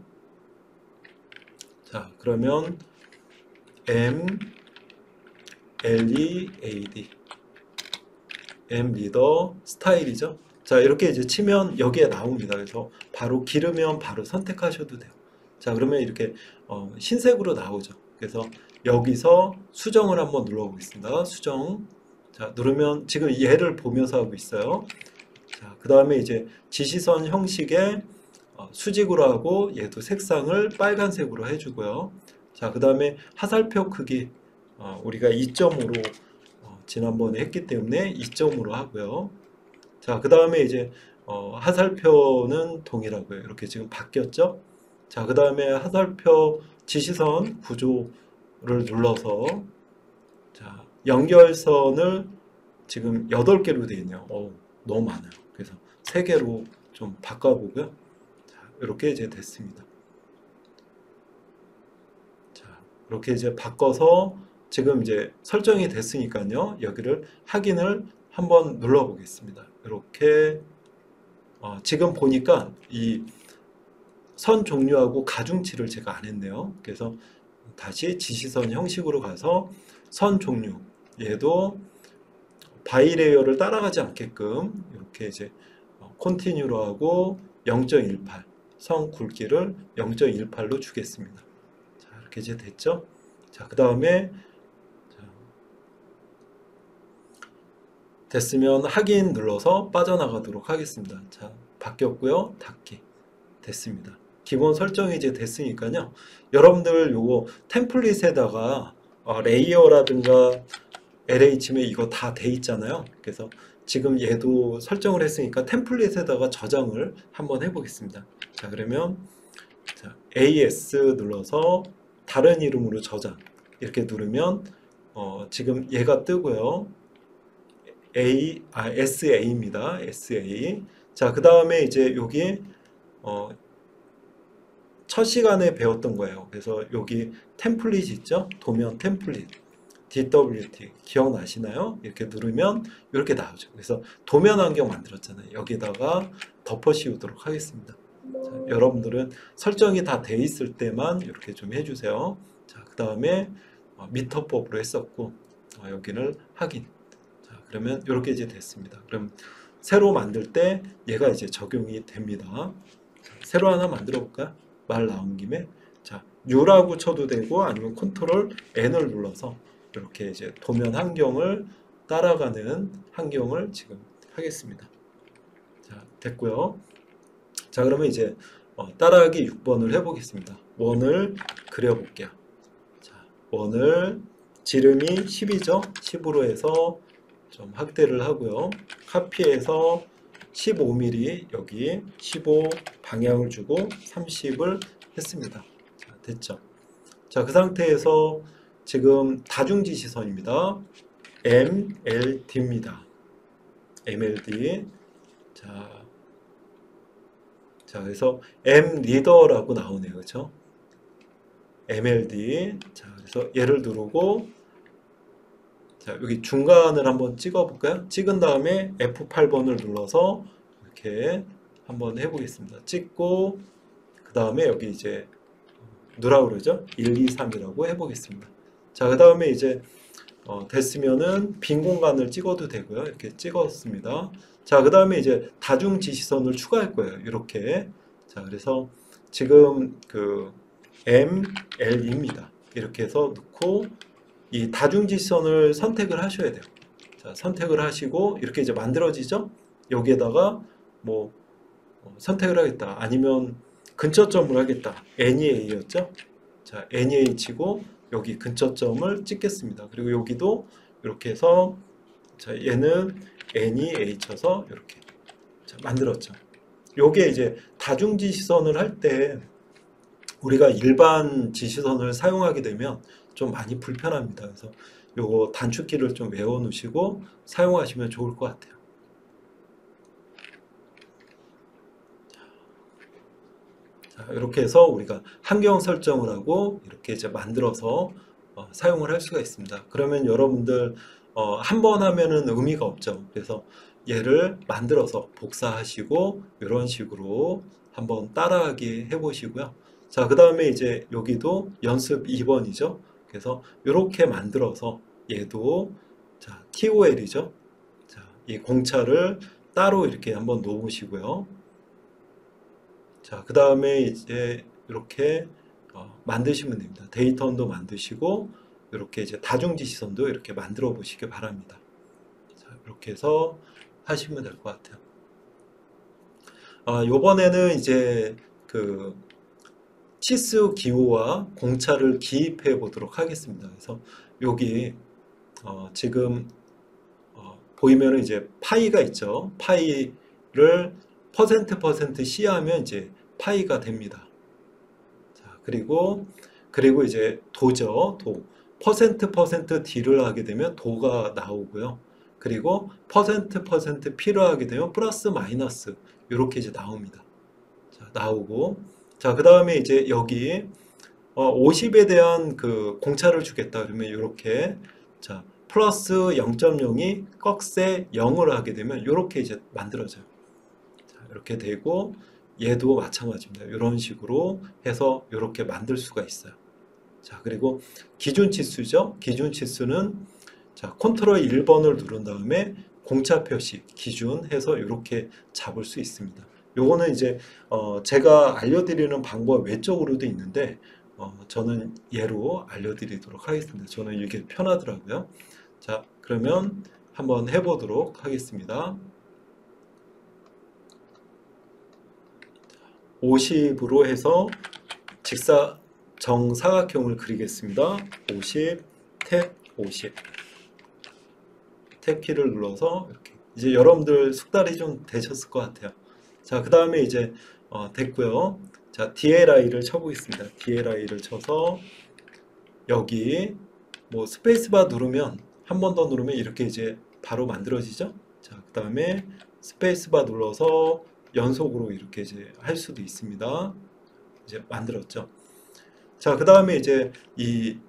자, 그러면 M, LE, AD M 리더 스타일이죠. 자, 이렇게 이제 치면 여기에 나옵니다. 그래서 바로 기르면 바로 선택하셔도 돼요. 자, 그러면 이렇게 흰색으로 나오죠. 그래서 여기서 수정을 한번 눌러보겠습니다. 수정. 자, 누르면 지금 얘를 보면서 하고 있어요. 자, 그 다음에 이제 지시선 형식에 수직으로 하고 얘도 색상을 빨간색으로 해주고요. 자, 그 다음에 화살표 크기 우리가 2.5로 지난번에 했기 때문에 2.5로 하고요. 자, 그 다음에 이제 화살표는 동일하고요. 이렇게 지금 바뀌었죠. 자, 그 다음에 화살표 지시선 구조를 눌러서 자, 연결선을 지금 8개로 되어 있네요. 너무 많아요. 그래서 3개로 좀 바꿔보고요. 자, 이렇게 이제 됐습니다. 자, 이렇게 이제 바꿔서 지금 이제 설정이 됐으니까요. 여기를 확인을 한번 눌러보겠습니다. 이렇게 지금 보니까 이 선 종류하고 가중치를 제가 안 했네요. 그래서 다시 지시선 형식으로 가서 선 종류 얘도 바이레이어를 따라가지 않게끔 이렇게 이제 컨티뉴로 하고 0.18 선 굵기를 0.18로 주겠습니다. 자, 이렇게 이제 됐죠? 자, 그 다음에 됐으면 확인 눌러서 빠져나가도록 하겠습니다. 자, 바뀌었고요. 닫기. 됐습니다. 기본 설정이 이제 됐으니까요. 여러분들 요거 템플릿에다가 레이어라든가 LH면 이거 다 돼 있잖아요. 그래서 지금 얘도 설정을 했으니까 템플릿에다가 저장을 한번 해보겠습니다. 자, 그러면 자, AS 눌러서 다른 이름으로 저장 이렇게 누르면 지금 얘가 뜨고요. SA입니다. SA. 자, 그 다음에 이제 여기 첫 시간에 배웠던 거예요. 그래서 여기 템플릿 있죠? 도면 템플릿. DWT 기억나시나요? 이렇게 누르면 이렇게 나오죠. 그래서 도면 환경 만들었잖아요. 여기다가 덮어 씌우도록 하겠습니다. 자, 여러분들은 설정이 다 돼 있을 때만 이렇게 좀 해주세요. 자, 그 다음에 미터법으로 했었고 여기는 확인. 자, 그러면 이렇게 이제 됐습니다. 그럼 새로 만들 때 얘가 이제 적용이 됩니다. 새로 하나 만들어 볼까요? 말 나온 김에 자, U라고 쳐도 되고 아니면 컨트롤 N을 눌러서 이렇게 이제 도면 환경을 따라가는 환경을 지금 하겠습니다. 자, 됐고요. 자, 그러면 이제 따라하기 6번을 해보겠습니다. 원을 그려볼게요. 자, 원을 지름이 10이죠. 10으로 해서 좀 확대를 하고요. 카피해서 15mm 여기 15 방향을 주고 30을 했습니다. 자, 됐죠. 자, 그 상태에서 지금 다중지시선입니다. MLD입니다. MLD. 자, 그래서 M리더라고 나오네요. 그렇죠? MLD. 자, 그래서 얘를 누르고 자, 여기 중간을 한번 찍어 볼까요? 찍은 다음에 F8번을 눌러서 이렇게 한번 해보겠습니다. 찍고 그 다음에 여기 이제 누라 그러죠? 1, 2, 3이라고 해보겠습니다. 자, 그 다음에 이제 됐으면은 빈 공간을 찍어도 되고요. 이렇게 찍었습니다. 자, 그 다음에 이제 다중 지시선을 추가할 거예요. 이렇게. 자, 그래서 지금 그 ML입니다. 이렇게 해서 넣고 이 다중 지시선을 선택을 하셔야 돼요. 자, 선택을 하시고 이렇게 이제 만들어지죠? 여기에다가 뭐 선택을 하겠다. 아니면 근처점을 하겠다. NEA였죠? 자, NEH고 여기 근처점을 찍겠습니다. 그리고 여기도 이렇게 해서 자, 얘는 NEA 쳐서 이렇게 자, 만들었죠. 요게 이제 다중 지시선을 할 때 우리가 일반 지시선을 사용하게 되면 좀 많이 불편합니다. 그래서 요거 단축키를 좀 외워 놓으시고 사용하시면 좋을 것 같아요. 자, 이렇게 해서 우리가 환경 설정을 하고 이렇게 이제 만들어서 사용을 할 수가 있습니다. 그러면 여러분들 한 번 하면은 의미가 없죠. 그래서 얘를 만들어서 복사하시고 이런 식으로 한번 따라하기 해보시고요. 자, 그 다음에 이제 여기도 연습 2번이죠. 그래서 이렇게 만들어서 얘도 자, TOL이죠. 자, 이 공차를 따로 이렇게 한번 놓으시고요. 자, 그 다음에 이제 이렇게 만드시면 됩니다. 데이터원도 만드시고 이렇게 이제 다중지시선도 이렇게 만들어 보시기 바랍니다. 자, 이렇게 해서 하시면 될 것 같아요. 요번에는 이제 그 치수 기호와 공차를 기입해 보도록 하겠습니다. 그래서 여기 지금 보이면은 이제 파이가 있죠. 파이를 %% C 하면 이제 파이가 됩니다. 자, 그리고 이제 도죠. 도. %% D를 하게 되면 도가 나오고요. 그리고 %% P를 하게 되면 플러스 마이너스 이렇게 이제 나옵니다. 자, 나오고 자, 그 다음에 이제 여기 50에 대한 그 공차를 주겠다 그러면 이렇게 자, 플러스 0.0이 꺽쇠 0을 하게 되면 이렇게 이제 만들어져요. 자, 이렇게 되고 얘도 마찬가지입니다. 이런 식으로 해서 이렇게 만들 수가 있어요. 자, 그리고 기준 치수죠. 기준 치수는 자, 컨트롤 1번을 누른 다음에 공차 표시 기준 해서 이렇게 잡을 수 있습니다. 요거는 이제 제가 알려드리는 방법 외적으로도 있는데 저는 예로 알려드리도록 하겠습니다. 저는 이게 편하더라고요. 자, 그러면 한번 해보도록 하겠습니다. 50으로 해서 정사각형을 그리겠습니다. 50, 탭 50. 탭 키를 눌러서 이렇게. 이제 여러분들 숙달이 좀 되셨을 것 같아요. 자, 그 다음에 이제 됐고요. 자, DLI를 쳐보겠습니다. DLI를 쳐서 여기 뭐 스페이스바 누르면 한 번 더 누르면 이렇게 이제 바로 만들어지죠. 자, 그 다음에 스페이스바 눌러서 연속으로 이렇게 이제 할 수도 있습니다. 이제 만들었죠. 자, 그 다음에 이제 이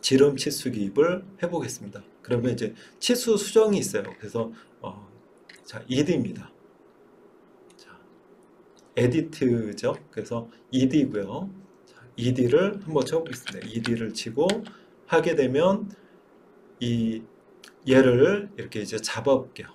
지름 치수 기입을 해보겠습니다. 그러면 이제 치수 수정이 있어요. 그래서 자, ED입니다. 자, 에디트죠. 그래서 ED고요. 자, ED를 한번 쳐보겠습니다. ED를 치고 하게 되면 얘를 이렇게 이제 잡아볼게요.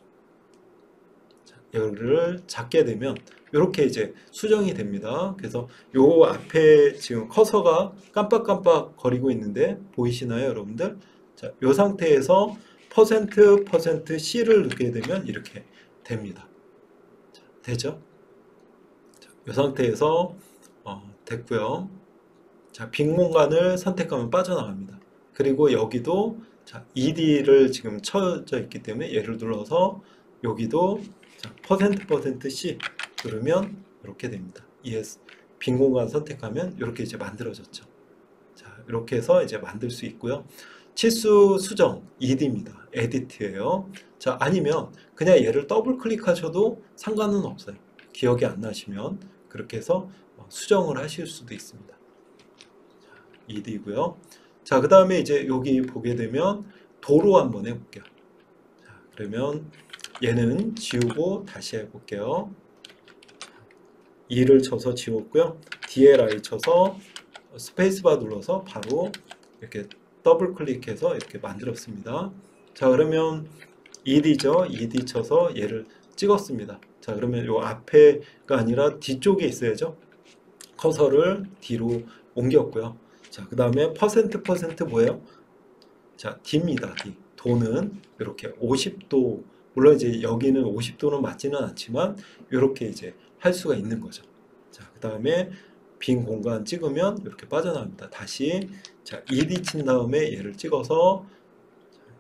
자, 얘를 잡게 되면 이렇게 이제 수정이 됩니다. 그래서 요 앞에 지금 커서가 깜빡깜빡 거리고 있는데 보이시나요, 여러분들? 자, 요 상태에서 %C를 넣게 되면 이렇게 됩니다. 자, 되죠? 자, 요 상태에서 됐고요. 자, 빈 공간을 선택하면 빠져나갑니다. 그리고 여기도 자, ED를 지금 쳐져 있기 때문에 얘를 눌러서 여기도 자, %C 누르면 이렇게 됩니다. ES 빈 공간 선택하면 이렇게 이제 만들어졌죠. 자, 이렇게 해서 이제 만들 수 있고요. 치수 수정 ED입니다. 에디트예요. 자, 아니면 그냥 얘를 더블 클릭하셔도 상관은 없어요. 기억이 안 나시면 그렇게 해서 수정을 하실 수도 있습니다. 자, ED고요. 자, 그 다음에 이제 여기 보게 되면 도로 한번 해볼게요. 자, 그러면 얘는 지우고 다시 해볼게요. 2를 쳐서 지웠고요. DLI 쳐서 스페이스바 눌러서 바로 이렇게 더블 클릭해서 이렇게 만들었습니다. 자, 그러면 ED죠. ED 쳐서 얘를 찍었습니다. 자, 그러면 요 앞에가 아니라 뒤쪽에 있어야죠. 커서를 뒤로 옮겼고요. 자, 그 다음에 %% 뭐예요? 자, D입니다. D. 도는 이렇게 50도, 물론 이제 여기는 50도는 맞지는 않지만 이렇게 이제 할 수가 있는 거죠. 자, 그 다음에 빈 공간 찍으면 이렇게 빠져나갑니다. 다시 자, ED 친 다음에 얘를 찍어서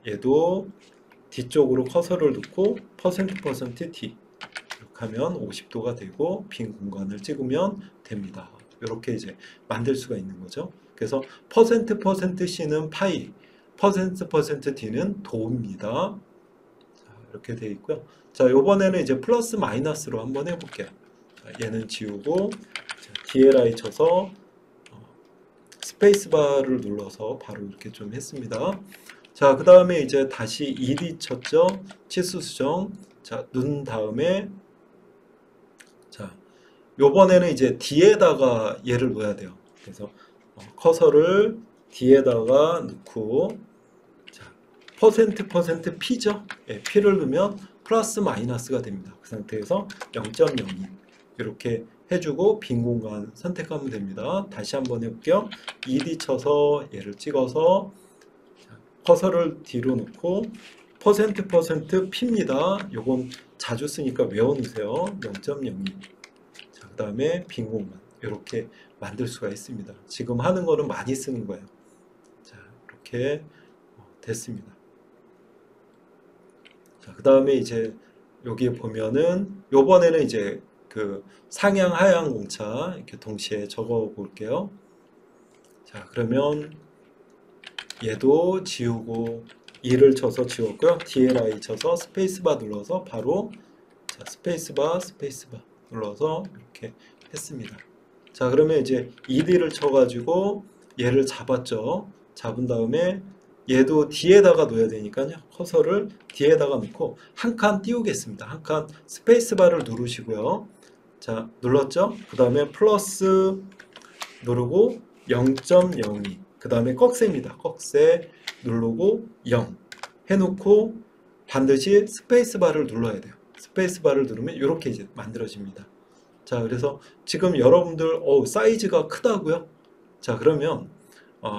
얘도 뒤쪽으로 커서를 놓고 %D 이렇게 하면 50도가 되고 빈 공간을 찍으면 됩니다. 이렇게 이제 만들 수가 있는 거죠. 그래서 %C는 파이, %D는 도입니다. 자, 이렇게 되어 있고요. 자, 이번에는 이제 플러스 마이너스로 한번 해볼게요. 자, 얘는 지우고 자, DLI 쳐서 스페이스바를 눌러서 바로 이렇게 좀 했습니다. 자, 그 다음에 이제 다시 ED 쳤죠. 치수 수정. 자, 눈 다음에 자, 요번에는 이제 D에다가 얘를 넣어야 돼요. 그래서 커서를 D에다가 넣고 자, %P죠. 예, P를 넣으면 플러스 마이너스가 됩니다. 그 상태에서 0.02 이렇게 해주고 빈 공간 선택하면 됩니다. 다시 한번 해볼게요. ED 쳐서 얘를 찍어서 자, 커서를 뒤로 놓고 %P입니다. 요건 자주 쓰니까 외워놓으세요. 0.02 자, 그 다음에 빈 공간 이렇게 만들 수가 있습니다. 지금 하는 거는 많이 쓰는 거예요. 자, 이렇게 됐습니다. 자, 그 다음에 이제 여기에 보면은 요번에는 이제 그 상향 하향 공차 이렇게 동시에 적어 볼게요. 자, 그러면 얘도 지우고 2를 쳐서 지웠고요. DLI 쳐서 스페이스바 눌러서 바로 자, 스페이스바 눌러서 이렇게 했습니다. 자, 그러면 이제 ED를 쳐가지고 얘를 잡았죠. 잡은 다음에 얘도 D에다가 놓아야 되니까요. 커서를 D에다가 놓고 한 칸 띄우겠습니다. 한 칸 스페이스바를 누르시고요. 자, 눌렀죠? 그 다음에 플러스 누르고 0.02 그 다음에 꺽쇠입니다. 꺽쇠 누르고 0 해놓고 반드시 스페이스바를 눌러야 돼요. 스페이스바를 누르면 이렇게 이제 만들어집니다. 자, 그래서 지금 여러분들 사이즈가 크다고요? 자, 그러면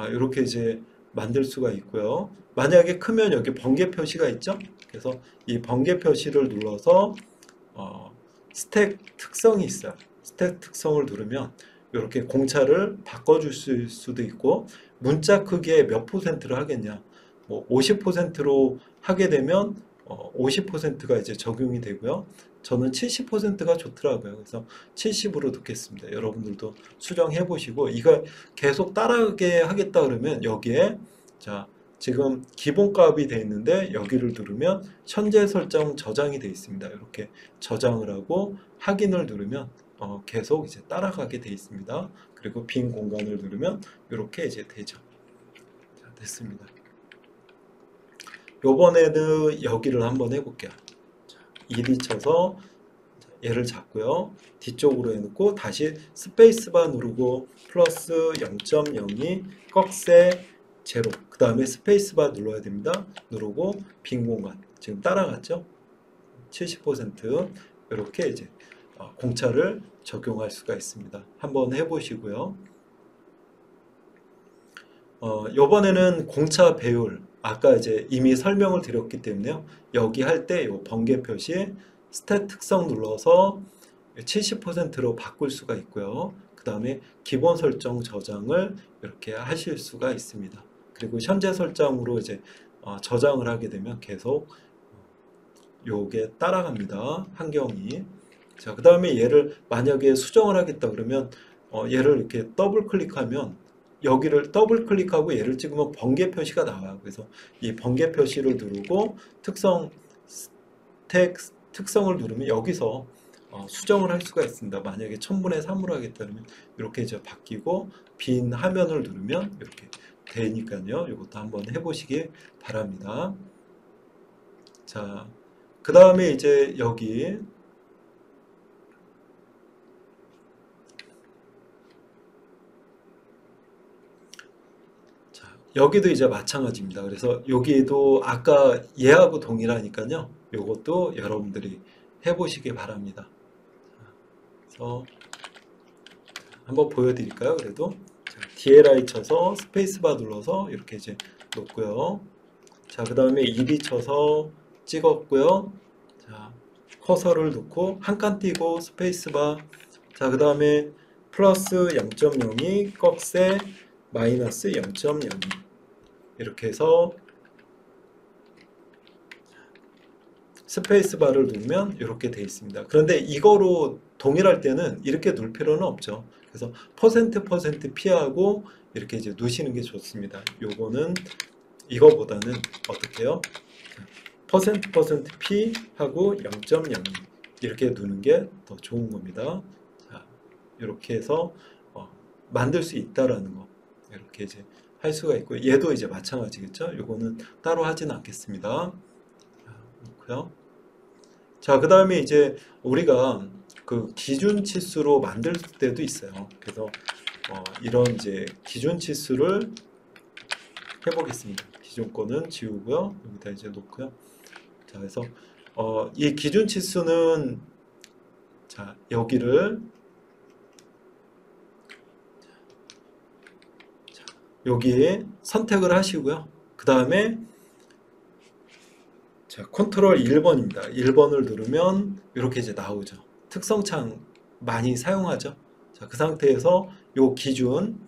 이렇게 이제 만들 수가 있고요. 만약에 크면 여기 번개 표시가 있죠? 그래서 이 번개 표시를 눌러서 스택 특성이 있어요. 스택 특성을 누르면 이렇게 공차를 바꿔줄 수도 있고, 문자 크기에 몇 %를 하겠냐, 뭐 50%로 하게 되면 50%가 이제 적용이 되고요. 저는 70%가 좋더라고요. 그래서 70으로 넣겠습니다. 여러분들도 수정해 보시고, 이걸 계속 따라하게 하겠다 그러면 여기에 자, 지금 기본값이 되어 있는데 여기를 누르면 현재 설정 저장이 되어 있습니다. 이렇게 저장을 하고 확인을 누르면 계속 이제 따라가게 되어 있습니다. 그리고 빈 공간을 누르면 이렇게 이제 되죠. 자, 됐습니다. 요번에는 여기를 한번 해볼게요. ED 쳐서 얘를 잡고요. 뒤쪽으로 해놓고 다시 스페이스바 누르고 플러스 0.02 꺽쇠 0, 그 다음에 스페이스바 눌러야 됩니다. 누르고 빈 공간, 지금 따라갔죠? 70% 이렇게 이제 공차를 적용할 수가 있습니다. 한번 해보시고요. 이번에는 공차 배율, 아까 이제 이미 설명을 드렸기 때문에요. 여기 할 때 이 번개 표시 스탯 특성 눌러서 70%로 바꿀 수가 있고요. 그 다음에 기본 설정 저장을 이렇게 하실 수가 있습니다. 그리고 현재 설정으로 이제 저장을 하게 되면 계속 요게 따라갑니다. 환경이. 자, 그 다음에 얘를 만약에 수정을 하겠다 그러면 얘를 이렇게 더블 클릭하면 여기를 더블 클릭하고 얘를 찍으면 번개 표시가 나와요. 그래서 이 번개 표시를 누르고 특성을 누르면 여기서 수정을 할 수가 있습니다. 만약에 1000분의 3으로 하겠다 그러면 이렇게 이제 바뀌고, 빈 화면을 누르면 이렇게 되니까요. 이것도 한번 해보시기 바랍니다. 자, 그 다음에 이제 여기 여기도 이제 마찬가지입니다. 그래서 여기도 아까 얘하고 동일하니까요. 이것도 여러분들이 해보시기 바랍니다. 그래서 한번 보여드릴까요? 그래도 DLI 쳐서 스페이스바 눌러서 이렇게 이제 놓고요. 자, 그 다음에 ED 쳐서 찍었고요. 자, 커서를 놓고 한 칸 띄고 스페이스바. 자, 그 다음에 플러스 0.02 꺽쇠 마이너스 0.02 이렇게 해서 스페이스바를 누르면 이렇게 되어 있습니다. 그런데 이거로 동일할 때는 이렇게 누를 필요는 없죠. 그래서 %% 피하고 이렇게 이제 누시는 게 좋습니다. 요거는 이거보다는 어떻게 해요? %% 피하고 0.02 이렇게 누는 게 더 좋은 겁니다. 자, 이렇게 해서 만들 수 있다라는 거 이렇게 이제 할 수가 있고, 얘도 이제 마찬가지겠죠. 요거는 따로 하지는 않겠습니다. 자, 그렇고요. 자, 그 다음에 이제 우리가 그 기준 치수로 만들 때도 있어요. 그래서 이런 이제 기준 치수를 해보겠습니다. 기존 거는 지우고요. 여기다 이제 놓고요. 자, 그래서 이 기준 치수는 자, 여기를 여기에 선택을 하시고요. 그 다음에 자, 컨트롤 1번입니다. 1번을 누르면 이렇게 이제 나오죠. 특성창 많이 사용하죠. 자, 그 상태에서 요 기준,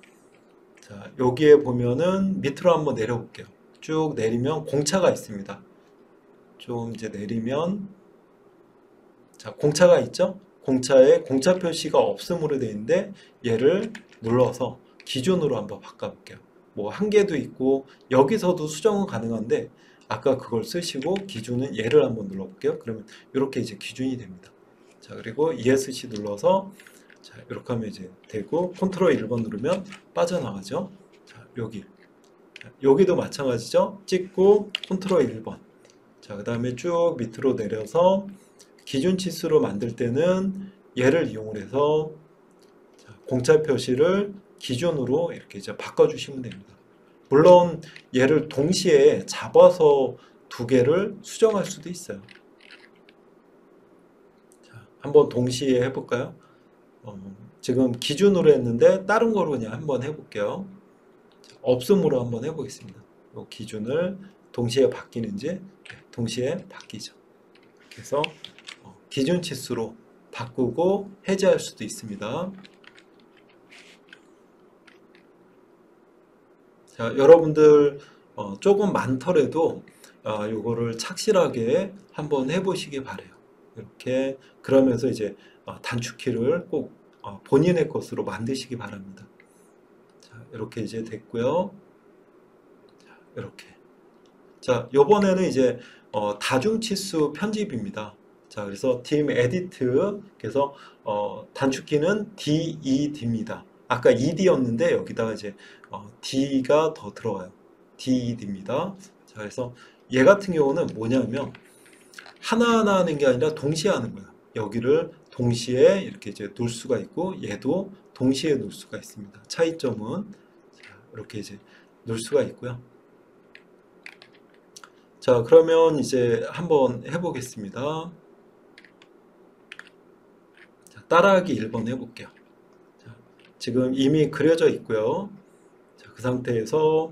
자, 여기에 보면은 밑으로 한번 내려볼게요. 쭉 내리면 공차가 있습니다. 좀 이제 내리면 자, 공차가 있죠? 공차에 공차 표시가 없음으로 되어 있는데 얘를 눌러서 기준으로 한번 바꿔볼게요. 뭐 한 개도 있고 여기서도 수정은 가능한데 아까 그걸 쓰시고 기준은 얘를 한번 눌러볼게요. 그러면 이렇게 이제 기준이 됩니다. 자, 그리고 ESC 눌러서 자, 이렇게 하면 이제 되고, 컨트롤 1번 누르면 빠져나가죠. 자, 여기도 마찬가지죠. 찍고 컨트롤 1번. 자, 그 다음에 쭉 밑으로 내려서 기준 치수로 만들 때는 얘를 이용을 해서 자, 공차 표시를 기준으로 이렇게 이제 바꿔주시면 됩니다. 물론 얘를 동시에 잡아서 두 개를 수정할 수도 있어요. 자, 한번 동시에 해볼까요? 지금 기준으로 했는데 다른 거로 그냥 한번 해볼게요. 없음으로 한번 해보겠습니다. 이 기준을 동시에 바뀌는지 동시에 바뀌죠. 그래서 기준 치수로 바꾸고 해제할 수도 있습니다. 자, 여러분들 조금 많더라도 요거를 착실하게 한번 해보시기 바래요. 이렇게 그러면서 이제 단축키를 꼭 본인의 것으로 만드시기 바랍니다. 자, 이렇게 이제 됐고요. 자, 이렇게. 자, 요번에는 이제 다중치수 편집입니다. 자, 그래서 dim edit, 그래서 단축키는 DED입니다. 아까 ED였는데 여기다가 이제 D가 더 들어와요. DED입니다. 자, 그래서 얘 같은 경우는 뭐냐면 하나하나 하는 게 아니라 동시에 하는 거예요. 여기를 동시에 이렇게 이제 놓을 수가 있고 얘도 동시에 놓을 수가 있습니다. 차이점은 자, 이렇게 이제 놓을 수가 있고요. 자, 그러면 이제 한번 해보겠습니다. 자, 따라하기 1번 해볼게요. 자, 지금 이미 그려져 있고요. 자, 그 상태에서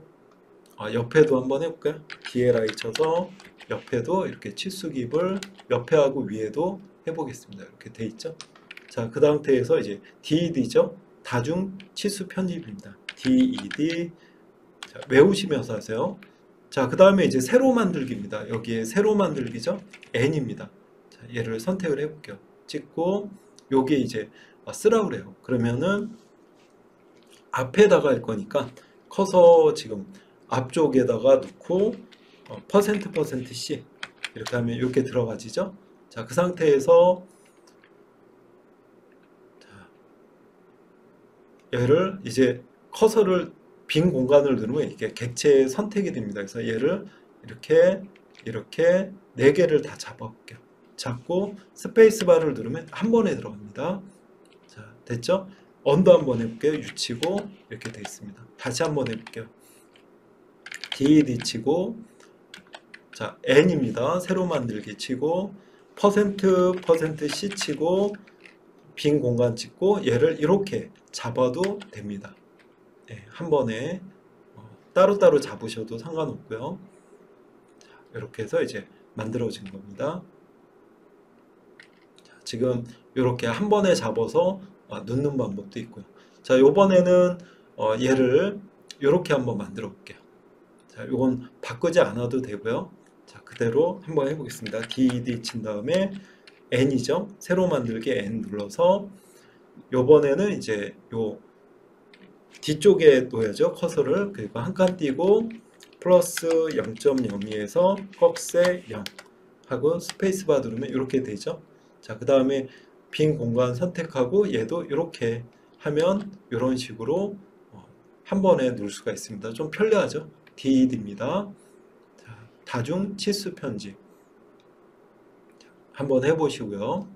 옆에도 한번 해볼까요? DLI 쳐서 옆에도 이렇게 치수깁을 옆에 하고 위에도 해보겠습니다. 이렇게 돼 있죠? 자, 그 상태에서 이제 DED죠? 다중 치수 편집입니다. DED. 자, 외우시면서 하세요. 자, 그 다음에 이제 세로 만들기입니다. 여기에 세로 만들기죠? N입니다. 자, 얘를 선택을 해볼게요. 찍고, 여기에 이제 쓰라고 그래요. 그러면은 앞에다가 할 거니까 커서 지금 앞쪽에다가 놓고 %%C 이렇게 하면 이렇게 들어가지죠? 자, 그 상태에서 얘를 이제 커서를 빈 공간을 누르면 이렇게 객체 선택이 됩니다. 그래서 얘를 이렇게 4개를 다 잡아볼게요. 잡고 스페이스바를 누르면 한 번에 들어갑니다. 자, 됐죠? 언더 한번 해볼게요. U 치고 이렇게 돼 있습니다. 다시 한번 해볼게요. DED 치고 자, N입니다. 새로 만들기 치고 %C 치고 빈 공간 찍고 얘를 이렇게 잡아도 됩니다. 네, 한 번에 따로따로 잡으셔도 상관없고요. 자, 이렇게 해서 이제 만들어진 겁니다. 자, 지금 이렇게 한 번에 잡아서 넣는 방법도 있고요. 자, 요번에는 얘를 이렇게 한번 만들어 볼게요. 자, 이건 바꾸지 않아도 되고요. 자, 그대로 한번 해보겠습니다. DED 친 다음에 N이죠. 새로 만들기 N 눌러서 요번에는 이제 요 뒤쪽에 놓여야죠. 커서를. 그리고 한 칸 띄고 플러스 0.02에서 꺽쇠 0 하고 스페이스바 누르면 이렇게 되죠. 자, 그 다음에 빈 공간 선택하고 얘도 이렇게 하면 이런 식으로 한 번에 놓을 수가 있습니다. 좀 편리하죠. DED입니다. 자, 다중 치수 편집 한번 해보시고요.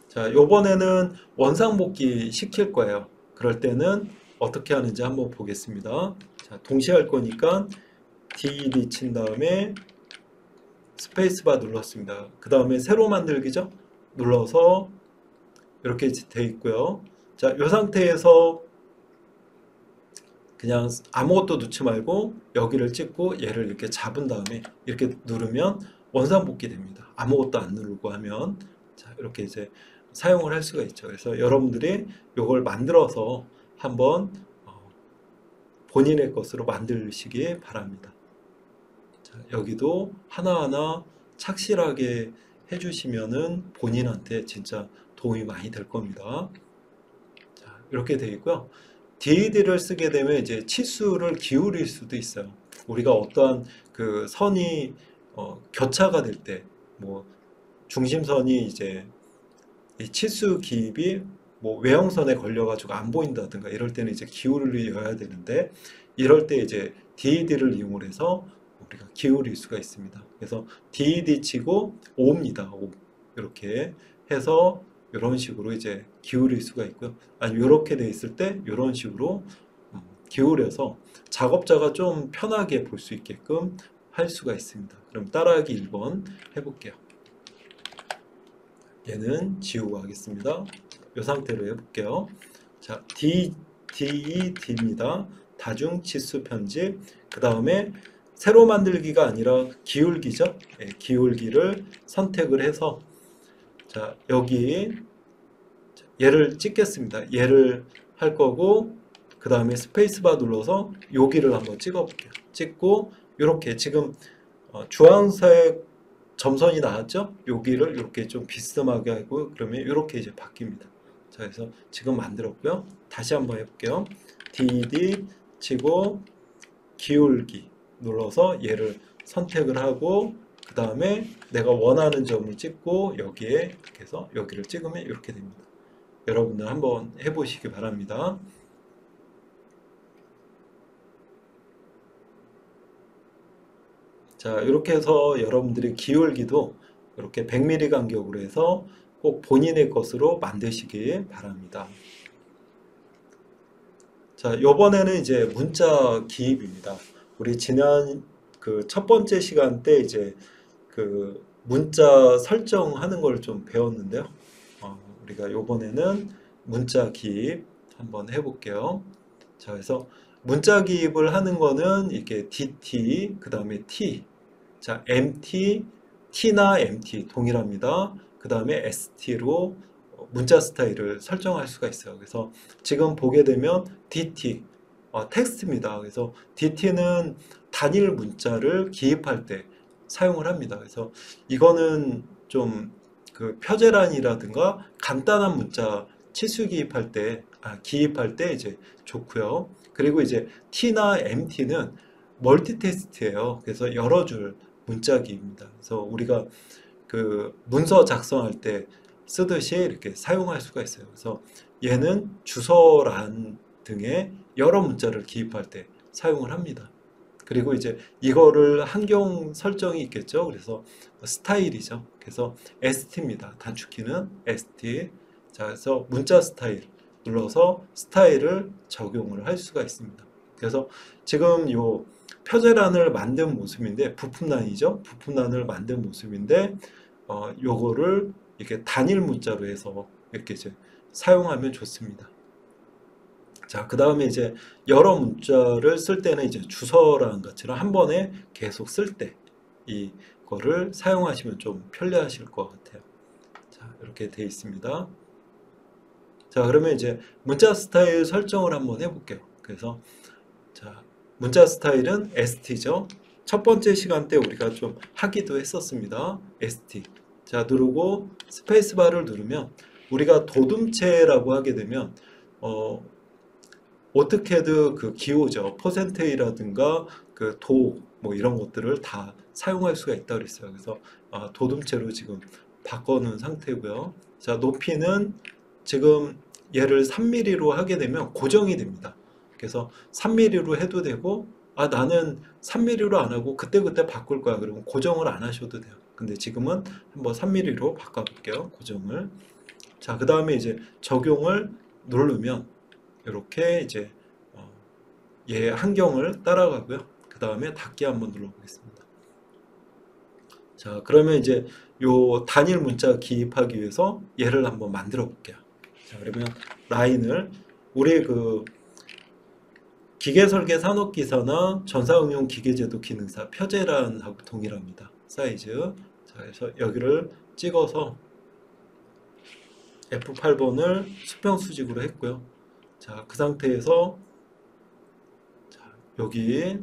자, 요번에는 원상복귀 시킬 거예요. 그럴 때는 어떻게 하는지 한번 보겠습니다. 자, 동시에 할 거니까 DED 친 다음에 스페이스바 눌렀습니다. 그 다음에 새로 만들기죠? 눌러서 이렇게 돼 있고요. 자, 이 상태에서 그냥 아무것도 넣지 말고 여기를 찍고 얘를 이렇게 잡은 다음에 이렇게 누르면 원상복귀 됩니다. 아무것도 안 누르고 하면 자, 이렇게 이제 사용을 할 수가 있죠. 그래서 여러분들이 이걸 만들어서 한번 본인의 것으로 만드시기 바랍니다. 자, 여기도 하나하나 착실하게 해주시면은 본인한테 진짜 도움이 많이 될 겁니다. 자, 이렇게 되어 있고요. DED를 쓰게 되면 이제 치수를 기울일 수도 있어요. 우리가 어떠한 그 선이 교차가 될 때, 뭐 중심선이 이제 이 치수 기입이 뭐 외형선에 걸려가지고 안 보인다든가 이럴 때는 이제 기울여야 되는데 이럴 때 이제 DED를 이용을 해서 우리가 기울일 수가 있습니다. 그래서 DED 치고 5입니다. 5 이렇게 해서 이런 식으로 이제 기울일 수가 있고요. 아니 이렇게 돼 있을 때 이런 식으로 기울여서 작업자가 좀 편하게 볼 수 있게끔 할 수가 있습니다. 그럼 따라하기 1번 해볼게요. 얘는 지우고 하겠습니다. 이 상태로 해볼게요. 자, DED입니다. 다중치수 편집. 그 다음에 새로 만들기가 아니라 기울기죠. 네, 기울기를 선택을 해서 자, 여기 얘를 찍겠습니다. 얘를 할 거고 그 다음에 스페이스바 눌러서 여기를 한번 찍어 볼게요. 찍고 이렇게 지금 주황색 점선이 나왔죠? 여기를 이렇게 좀 비스듬하게 하고 그러면 이렇게 이제 바뀝니다. 자, 그래서 지금 만들었고요. 다시 한번 해볼게요. DD 치고 기울기 눌러서 얘를 선택을 하고 그 다음에 내가 원하는 점을 찍고 여기에 이렇게 해서 여기를 찍으면 이렇게 됩니다. 여러분들 한번 해보시기 바랍니다. 자, 이렇게 해서 여러분들이 기울기도 이렇게 100mm 간격으로 해서 꼭 본인의 것으로 만드시기 바랍니다. 자, 요번에는 이제 문자 기입입니다. 우리 지난 그 첫 번째 시간 때 이제 그 문자 설정하는 걸 좀 배웠는데요. 우리가 요번에는 문자 기입 한번 해볼게요. 자, 그래서 문자 기입을 하는 거는 이게 DT, 그 다음에 T. 자, MT, T나 MT 동일합니다. 그 다음에 ST로 문자 스타일을 설정할 수가 있어요. 그래서 지금 보게 되면 DT, 텍스트입니다. 그래서 DT는 단일 문자를 기입할 때 사용을 합니다. 그래서 이거는 좀 그 표제란이라든가 간단한 문자 치수 기입할 때 이제 좋고요. 그리고 이제 T나 MT는 멀티 텍스트예요. 그래서 여러 줄 문자 기입니다. 그래서 우리가 그 문서 작성할 때 쓰듯이 이렇게 사용할 수가 있어요. 그래서 얘는 주소란 등의 여러 문자를 기입할 때 사용을 합니다. 그리고 이제 이거를 한경 설정이 있겠죠. 그래서 스타일이죠. 그래서 ST입니다. 단축키는 ST. 자, 그래서 문자 스타일 눌러서 스타일을 적용을 할 수가 있습니다. 그래서 지금 요 표제란을 만든 모습인데 부품란이죠. 부품란을 만든 모습인데 요거를 이렇게 단일 문자로 해서 이렇게 이제 사용하면 좋습니다. 자, 그 다음에 이제 여러 문자를 쓸 때는 이제 주소라는 것처럼 한 번에 계속 쓸 때 이거를 사용하시면 좀 편리하실 것 같아요. 자, 이렇게 되어 있습니다. 자, 그러면 이제 문자 스타일 설정을 한번 해볼게요. 그래서 자, 문자 스타일은 ST죠. 첫 번째 시간 때 우리가 좀 하기도 했었습니다. ST. 자, 누르고 스페이스바를 누르면 우리가 도둠체라고 하게 되면 오토캐드 그 기호죠. 퍼센테이라든가 그 도 뭐 이런 것들을 다 사용할 수가 있다고 그랬어요. 그래서 도둠체로 지금 바꿔놓은 상태고요. 자, 높이는 지금 얘를 3mm로 하게 되면 고정이 됩니다. 그래서 3mm로 해도 되고 나는 3mm로 안 하고 그때그때 바꿀 거야. 그러면 고정을 안 하셔도 돼요. 근데 지금은 한번 3mm로 바꿔볼게요. 고정을. 자, 그 다음에 이제 적용을 누르면 이렇게 이제 얘 한경을 따라가고요. 그 다음에 닫기 한번 눌러보겠습니다. 자, 그러면 이제 요 단일 문자 기입하기 위해서 얘를 한번 만들어 볼게요. 자, 그러면 라인을 우리 그 기계설계 산업기사나 전사응용 기계제도 기능사 표제란하고 동일합니다. 사이즈. 자, 그래서 여기를 찍어서 F8번을 수평 수직으로 했고요. 자, 그 상태에서 자, 여기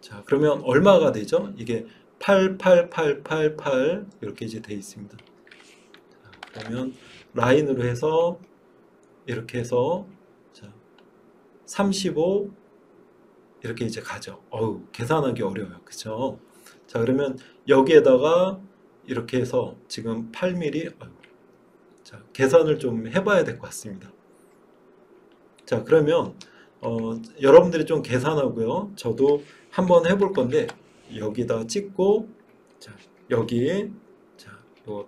자, 그러면 얼마가 되죠? 이게 88888 이렇게 이제 돼 있습니다. 자, 그러면 라인으로 해서 이렇게 해서 자, 35 이렇게 이제 가죠. 계산하기 어려워요. 그쵸? 자, 그러면 여기에다가 이렇게 해서 지금 8mm 자, 계산을 좀 해봐야 될 것 같습니다. 자, 그러면 여러분들이 좀 계산하고요. 저도 한번 해볼 건데 여기다 찍고 자, 여기 자, 요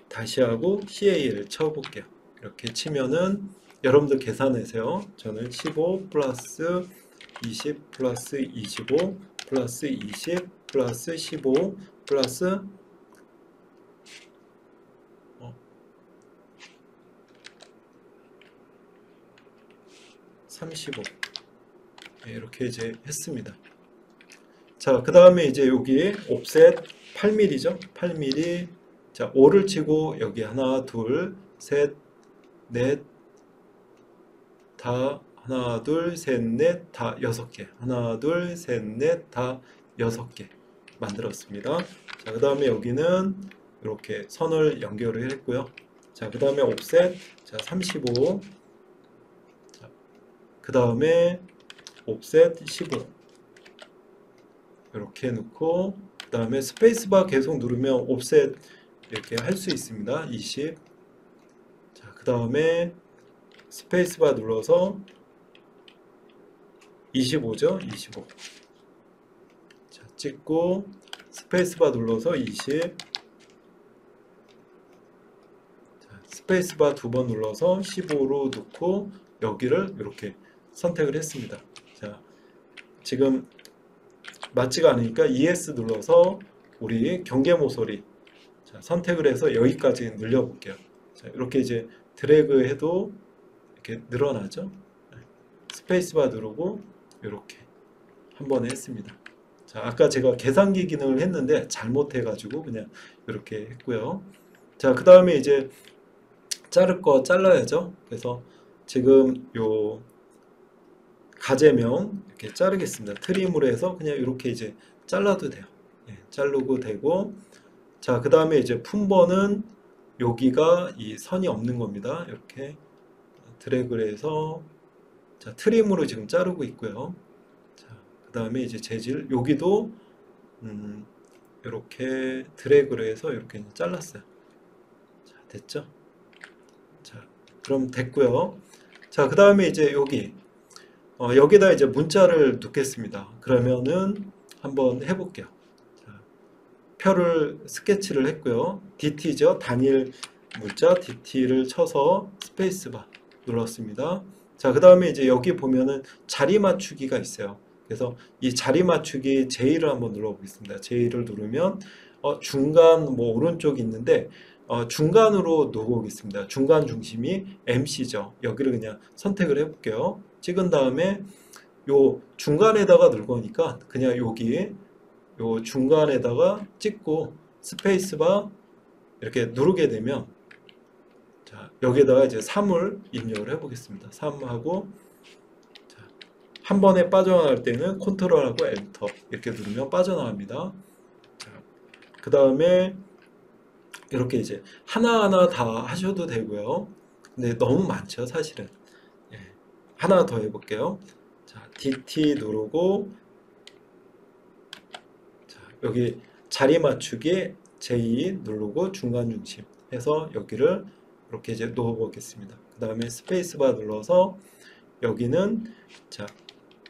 다시 하고 CA를 쳐볼게요. 이렇게 치면은 여러분들 계산하세요. 저는 15 플러스 20 플러스 25 플러스 20 플러스 15 플러스 35 이렇게 이제 했습니다. 자, 그 다음에 이제 여기 옵셋 8mm죠. 8mm. 자, 5를 치고 여기 하나, 둘, 셋, 넷, 다 하나, 둘, 셋, 넷, 다 6개. 하나, 둘, 셋, 넷, 다 6개 만들었습니다. 자, 그 다음에 여기는 이렇게 선을 연결을 했고요. 자, 그 다음에 옵셋. 자, 35. 자, 그 다음에 옵셋 15. 이렇게 놓고 그 다음에 스페이스바 계속 누르면 옵셋 이렇게 할 수 있습니다. 20. 자, 그 다음에 스페이스바 눌러서 25죠. 25. 자, 찍고 스페이스바 눌러서 20. 자, 스페이스바 두 번 눌러서 15로 놓고 여기를 이렇게 선택을 했습니다. 자, 지금 맞지가 않으니까 ES 눌러서 우리 경계 모서리 자, 선택을 해서 여기까지 늘려 볼게요. 자, 이렇게 이제 드래그 해도 이렇게 늘어나죠. 스페이스바 누르고 이렇게 한 번에 했습니다. 자, 아까 제가 계산기 기능을 했는데 잘못해 가지고 그냥 이렇게 했고요. 자, 그 다음에 이제 자를 거 잘라야죠. 그래서 지금 요 가제명 이렇게 자르겠습니다. 트림으로 해서 그냥 이렇게 이제 잘라도 돼요. 예, 자르고 되고 자, 그 다음에 이제 품번은 여기가 이 선이 없는 겁니다. 이렇게 드래그를 해서 자, 트림으로 지금 자르고 있고요. 자, 그 다음에 이제 재질 여기도 이렇게 드래그를 해서 이렇게 잘랐어요. 자, 됐죠? 자, 그럼 됐고요. 자, 그 다음에 이제 여기다 이제 문자를 넣겠습니다. 그러면은 한번 해볼게요. 자, 표를 스케치를 했고요. DT죠. 단일 문자 DT를 쳐서 스페이스바 눌렀습니다. 자, 그 다음에 이제 여기 보면은 자리 맞추기가 있어요. 그래서 이 자리 맞추기 J를 한번 눌러보겠습니다. J를 누르면 중간 뭐 오른쪽이 있는데 중간으로 놓아보겠습니다. 중간 중심이 MC죠. 여기를 그냥 선택을 해볼게요. 찍은 다음에 요 중간에다가 넣을 거니까 그냥 여기 요 중간에다가 찍고 스페이스바 이렇게 누르게 되면 자, 여기에다가 이제 3을 입력을 해보겠습니다. 3하고 한 번에 빠져나갈 때는 컨트롤하고 엔터 이렇게 누르면 빠져나갑니다. 그 다음에 이렇게 이제 하나하나 다 하셔도 되고요. 근데 너무 많죠, 사실은. 예, 하나 더 해볼게요. 자, DT 누르고 자, 여기 자리 맞추기 J 누르고 중간 중심 해서 여기를 이렇게 이제 놓아 보겠습니다. 그 다음에 스페이스바 눌러서 여기는 자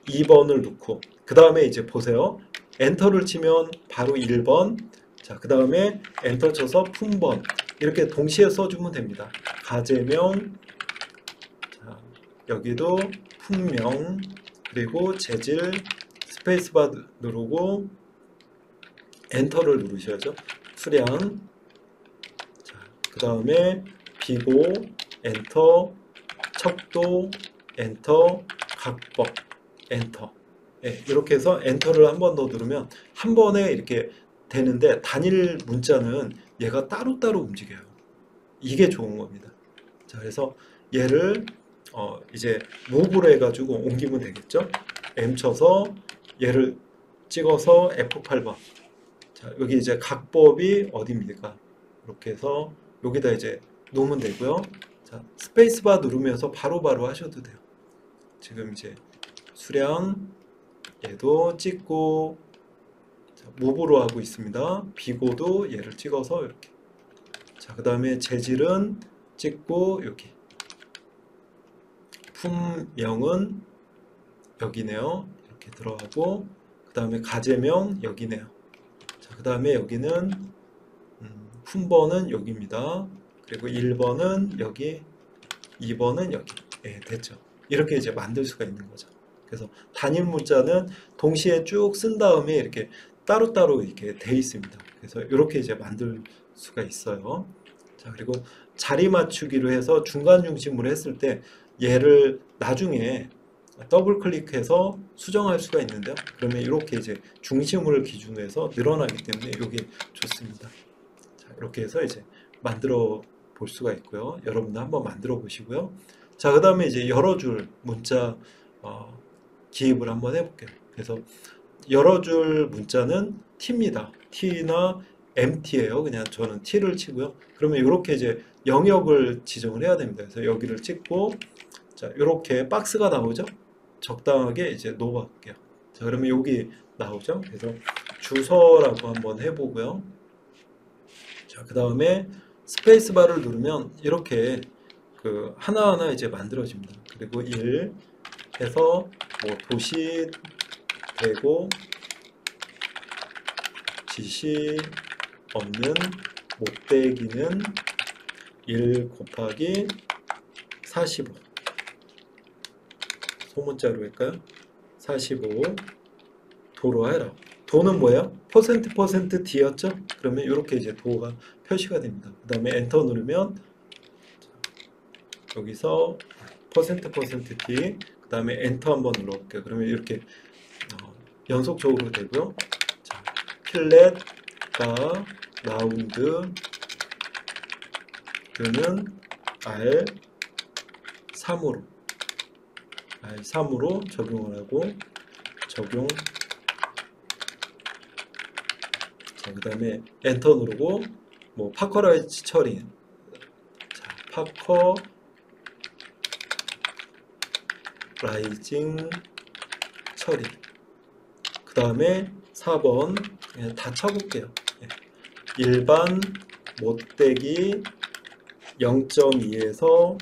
2번을 넣고 그 다음에 이제 보세요. 엔터를 치면 바로 1번 자, 그 다음에 엔터 쳐서 품번 이렇게 동시에 써주면 됩니다. 가제명 자, 여기도 품명 그리고 재질 스페이스바 누르고 엔터를 누르셔야죠. 수량 자, 그 다음에 비고 엔터 척도 엔터 각법 엔터 네, 이렇게 해서 엔터를 한 번 더 누르면 한 번에 이렇게 되는데 단일 문자는 얘가 따로따로 움직여요. 이게 좋은 겁니다. 자, 그래서 얘를 이제 무브로 해가지고 옮기면 되겠죠. M 쳐서 얘를 찍어서 F8번 자, 여기 이제 각법이 어디입니까? 이렇게 해서 여기다 이제 놓으면 되고요. 자, 스페이스바 누르면서 바로바로 하셔도 돼요. 지금 이제 수량 얘도 찍고 자, 무브로 하고 있습니다. 비고도 얘를 찍어서 이렇게 자, 그 다음에 재질은 찍고 여기 품명은 여기네요. 이렇게 들어가고 그 다음에 가제명 여기네요. 자, 그 다음에 여기는 품번은 여기입니다. 그리고 1번은 여기, 2번은 여기. 예, 됐죠. 이렇게 이제 만들 수가 있는 거죠. 그래서 단일 문자는 동시에 쭉 쓴 다음에 이렇게 따로따로 이렇게 돼 있습니다. 그래서 이렇게 이제 만들 수가 있어요. 자, 그리고 자리 맞추기로 해서 중간 중심으로 했을 때 얘를 나중에 더블 클릭해서 수정할 수가 있는데요. 그러면 이렇게 이제 중심을 기준으로 해서 늘어나기 때문에 이게 좋습니다. 자, 이렇게 해서 이제 만들어 볼 수가 있고요. 여러분도 한번 만들어 보시고요. 자, 그 다음에 이제 여러 줄 문자 기입을 한번 해볼게요. 그래서 여러 줄 문자는 T입니다. T나 MT예요. 그냥 저는 T를 치고요. 그러면 이렇게 이제 영역을 지정을 해야 됩니다. 그래서 여기를 찍고, 자, 이렇게 박스가 나오죠? 적당하게 이제 놓아볼게요. 자, 그러면 여기 나오죠? 그래서 주소라고 한번 해보고요. 자, 그 다음에 스페이스 바를 누르면 이렇게 그 하나하나 이제 만들어집니다. 그리고 1 해서 뭐 도시, 대고, 지시 없는 못되기는 1 곱하기 45 소문자로 할까요? 45 도로 해라. 도는 뭐예요? %% D였죠? 그러면 이렇게 이제 도가 표시가 됩니다. 그 다음에 엔터 누르면 여기서 %% D 그 다음에 엔터 한번 눌러볼게요. 그러면 이렇게 연속적으로 되고요. 자, 필렛과 라운드 는 R3으로 적용을 하고 적용. 자, 그 다음에 엔터 누르고 뭐 파커라이즈 처리. 자, 파커라이징 처리. 그 다음에 4번 그냥 다 쳐볼게요. 일반 못되기 0.2에서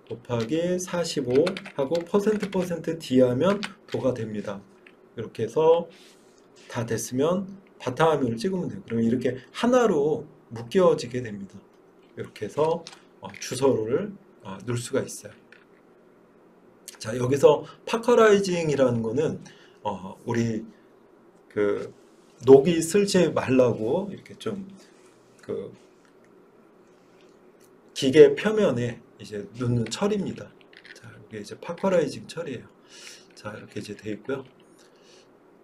곱하기 45 하고 %% D 하면 도가 됩니다. 이렇게 해서 다 됐으면 바탕화면을 찍으면 돼요. 그러면 이렇게 하나로 묶여지게 됩니다. 이렇게 해서 주소를 넣을 수가 있어요. 자, 여기서 파커라이징이라는 거는 우리 그 녹이 슬지 말라고 이렇게 좀 그 기계 표면에 이제 넣는 처리입니다. 자, 이게 이제 파커라이징 처리예요. 자, 이렇게 이제 돼 있고요.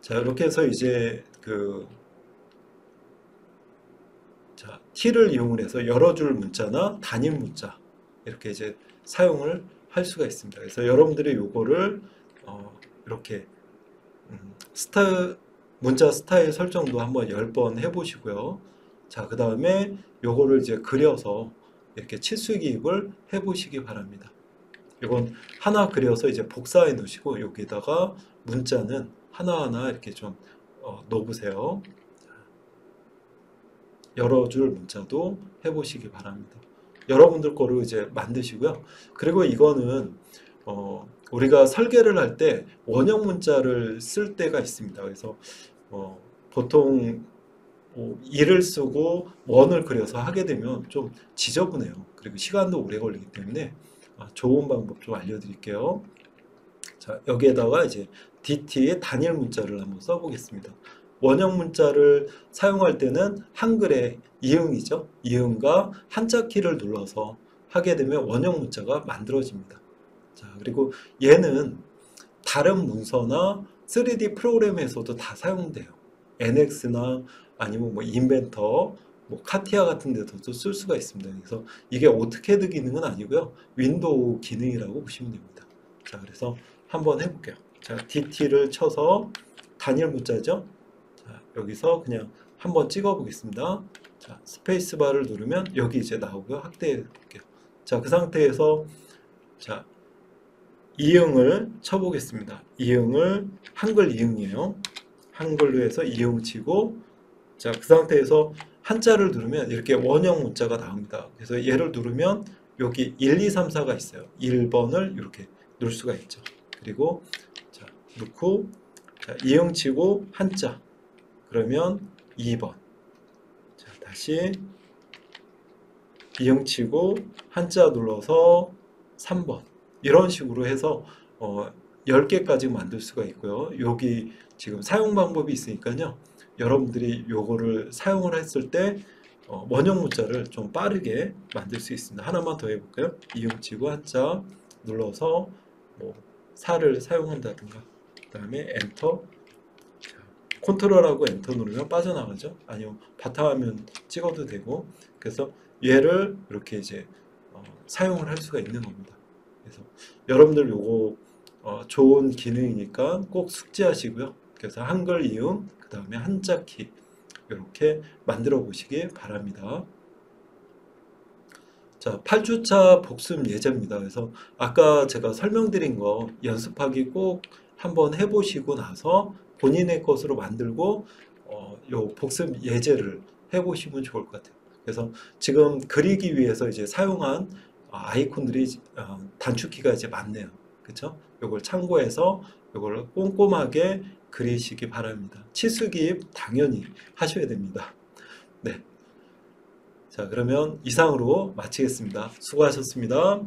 자, 이렇게 해서 이제 자, T를 이용을 해서 여러 줄 문자나 단일 문자 이렇게 이제 사용을 할 수가 있습니다. 그래서 여러분들이 요거를 이렇게 문자 스타일 설정도 한번 10번 해보시고요. 자, 그 다음에 요거를 이제 그려서 이렇게 치수 기입을 해보시기 바랍니다. 이건 하나 그려서 이제 복사해 놓으시고 여기다가 문자는 하나하나 이렇게 좀 넣어보세요. 여러 줄 문자도 해보시기 바랍니다. 여러분들 거로 이제 만드시고요. 그리고 이거는 우리가 설계를 할 때 원형 문자를 쓸 때가 있습니다. 그래서 보통 2를 쓰고 원을 그려서 하게 되면 좀 지저분해요. 그리고 시간도 오래 걸리기 때문에 좋은 방법 좀 알려드릴게요. 자, 여기에다가 이제 DT의 단일 문자를 한번 써보겠습니다. 원형 문자를 사용할 때는 한글의 이응이죠. 이응과 한자 키를 눌러서 하게 되면 원형 문자가 만들어집니다. 자, 그리고 얘는 다른 문서나 3D 프로그램에서도 다 사용돼요. NX나 아니면 뭐 인벤터, 뭐 카티아 같은 데서도 쓸 수가 있습니다. 그래서 이게 오토캐드 기능은 아니고요. 윈도우 기능이라고 보시면 됩니다. 자, 그래서 한번 해볼게요. 자, DT를 쳐서 단일 문자죠. 자, 여기서 그냥 한번 찍어 보겠습니다. 자, 스페이스 바를 누르면 여기 이제 나오고요. 확대해 볼게요. 자, 그 상태에서 자, 이응을 쳐보겠습니다. 이응을 한글 이응이에요. 한글로 해서 이응 치고, 자, 그 상태에서 한자를 누르면 이렇게 원형 문자가 나옵니다. 그래서 얘를 누르면 여기 1, 2, 3, 4가 있어요. 1번을 이렇게 넣을 수가 있죠. 그리고 자, 넣고 자, 이응 치고 한자 그러면 2번 다시 이응치고 한자 눌러서 3번 이런 식으로 해서 10개까지 만들 수가 있고요. 여기 지금 사용 방법이 있으니까요. 여러분들이 요거를 사용을 했을 때 원형 문자를 좀 빠르게 만들 수 있습니다. 하나만 더 해볼까요? 이응치고 한자 눌러서 뭐 4를 사용한다든가 그 다음에 엔터, 컨트롤하고 엔터 누르면 빠져나가죠. 아니면 바탕화면 찍어도 되고, 그래서 얘를 이렇게 이제 사용을 할 수가 있는 겁니다. 그래서 여러분들 요거 좋은 기능이니까 꼭 숙지하시고요. 그래서 한글 이응, 그 다음에 한자키 이렇게 만들어 보시기 바랍니다. 자, 8주차 복습 예제입니다. 그래서 아까 제가 설명드린 거 연습하기 꼭 한번 해보시고 나서 본인의 것으로 만들고 요 복습 예제를 해보시면 좋을 것 같아요. 그래서 지금 그리기 위해서 이제 사용한 아이콘들이 단축키가 이제 많네요. 그렇죠? 요걸 참고해서 요걸 꼼꼼하게 그리시기 바랍니다. 치수기입 당연히 하셔야 됩니다. 네. 자, 그러면 이상으로 마치겠습니다. 수고하셨습니다.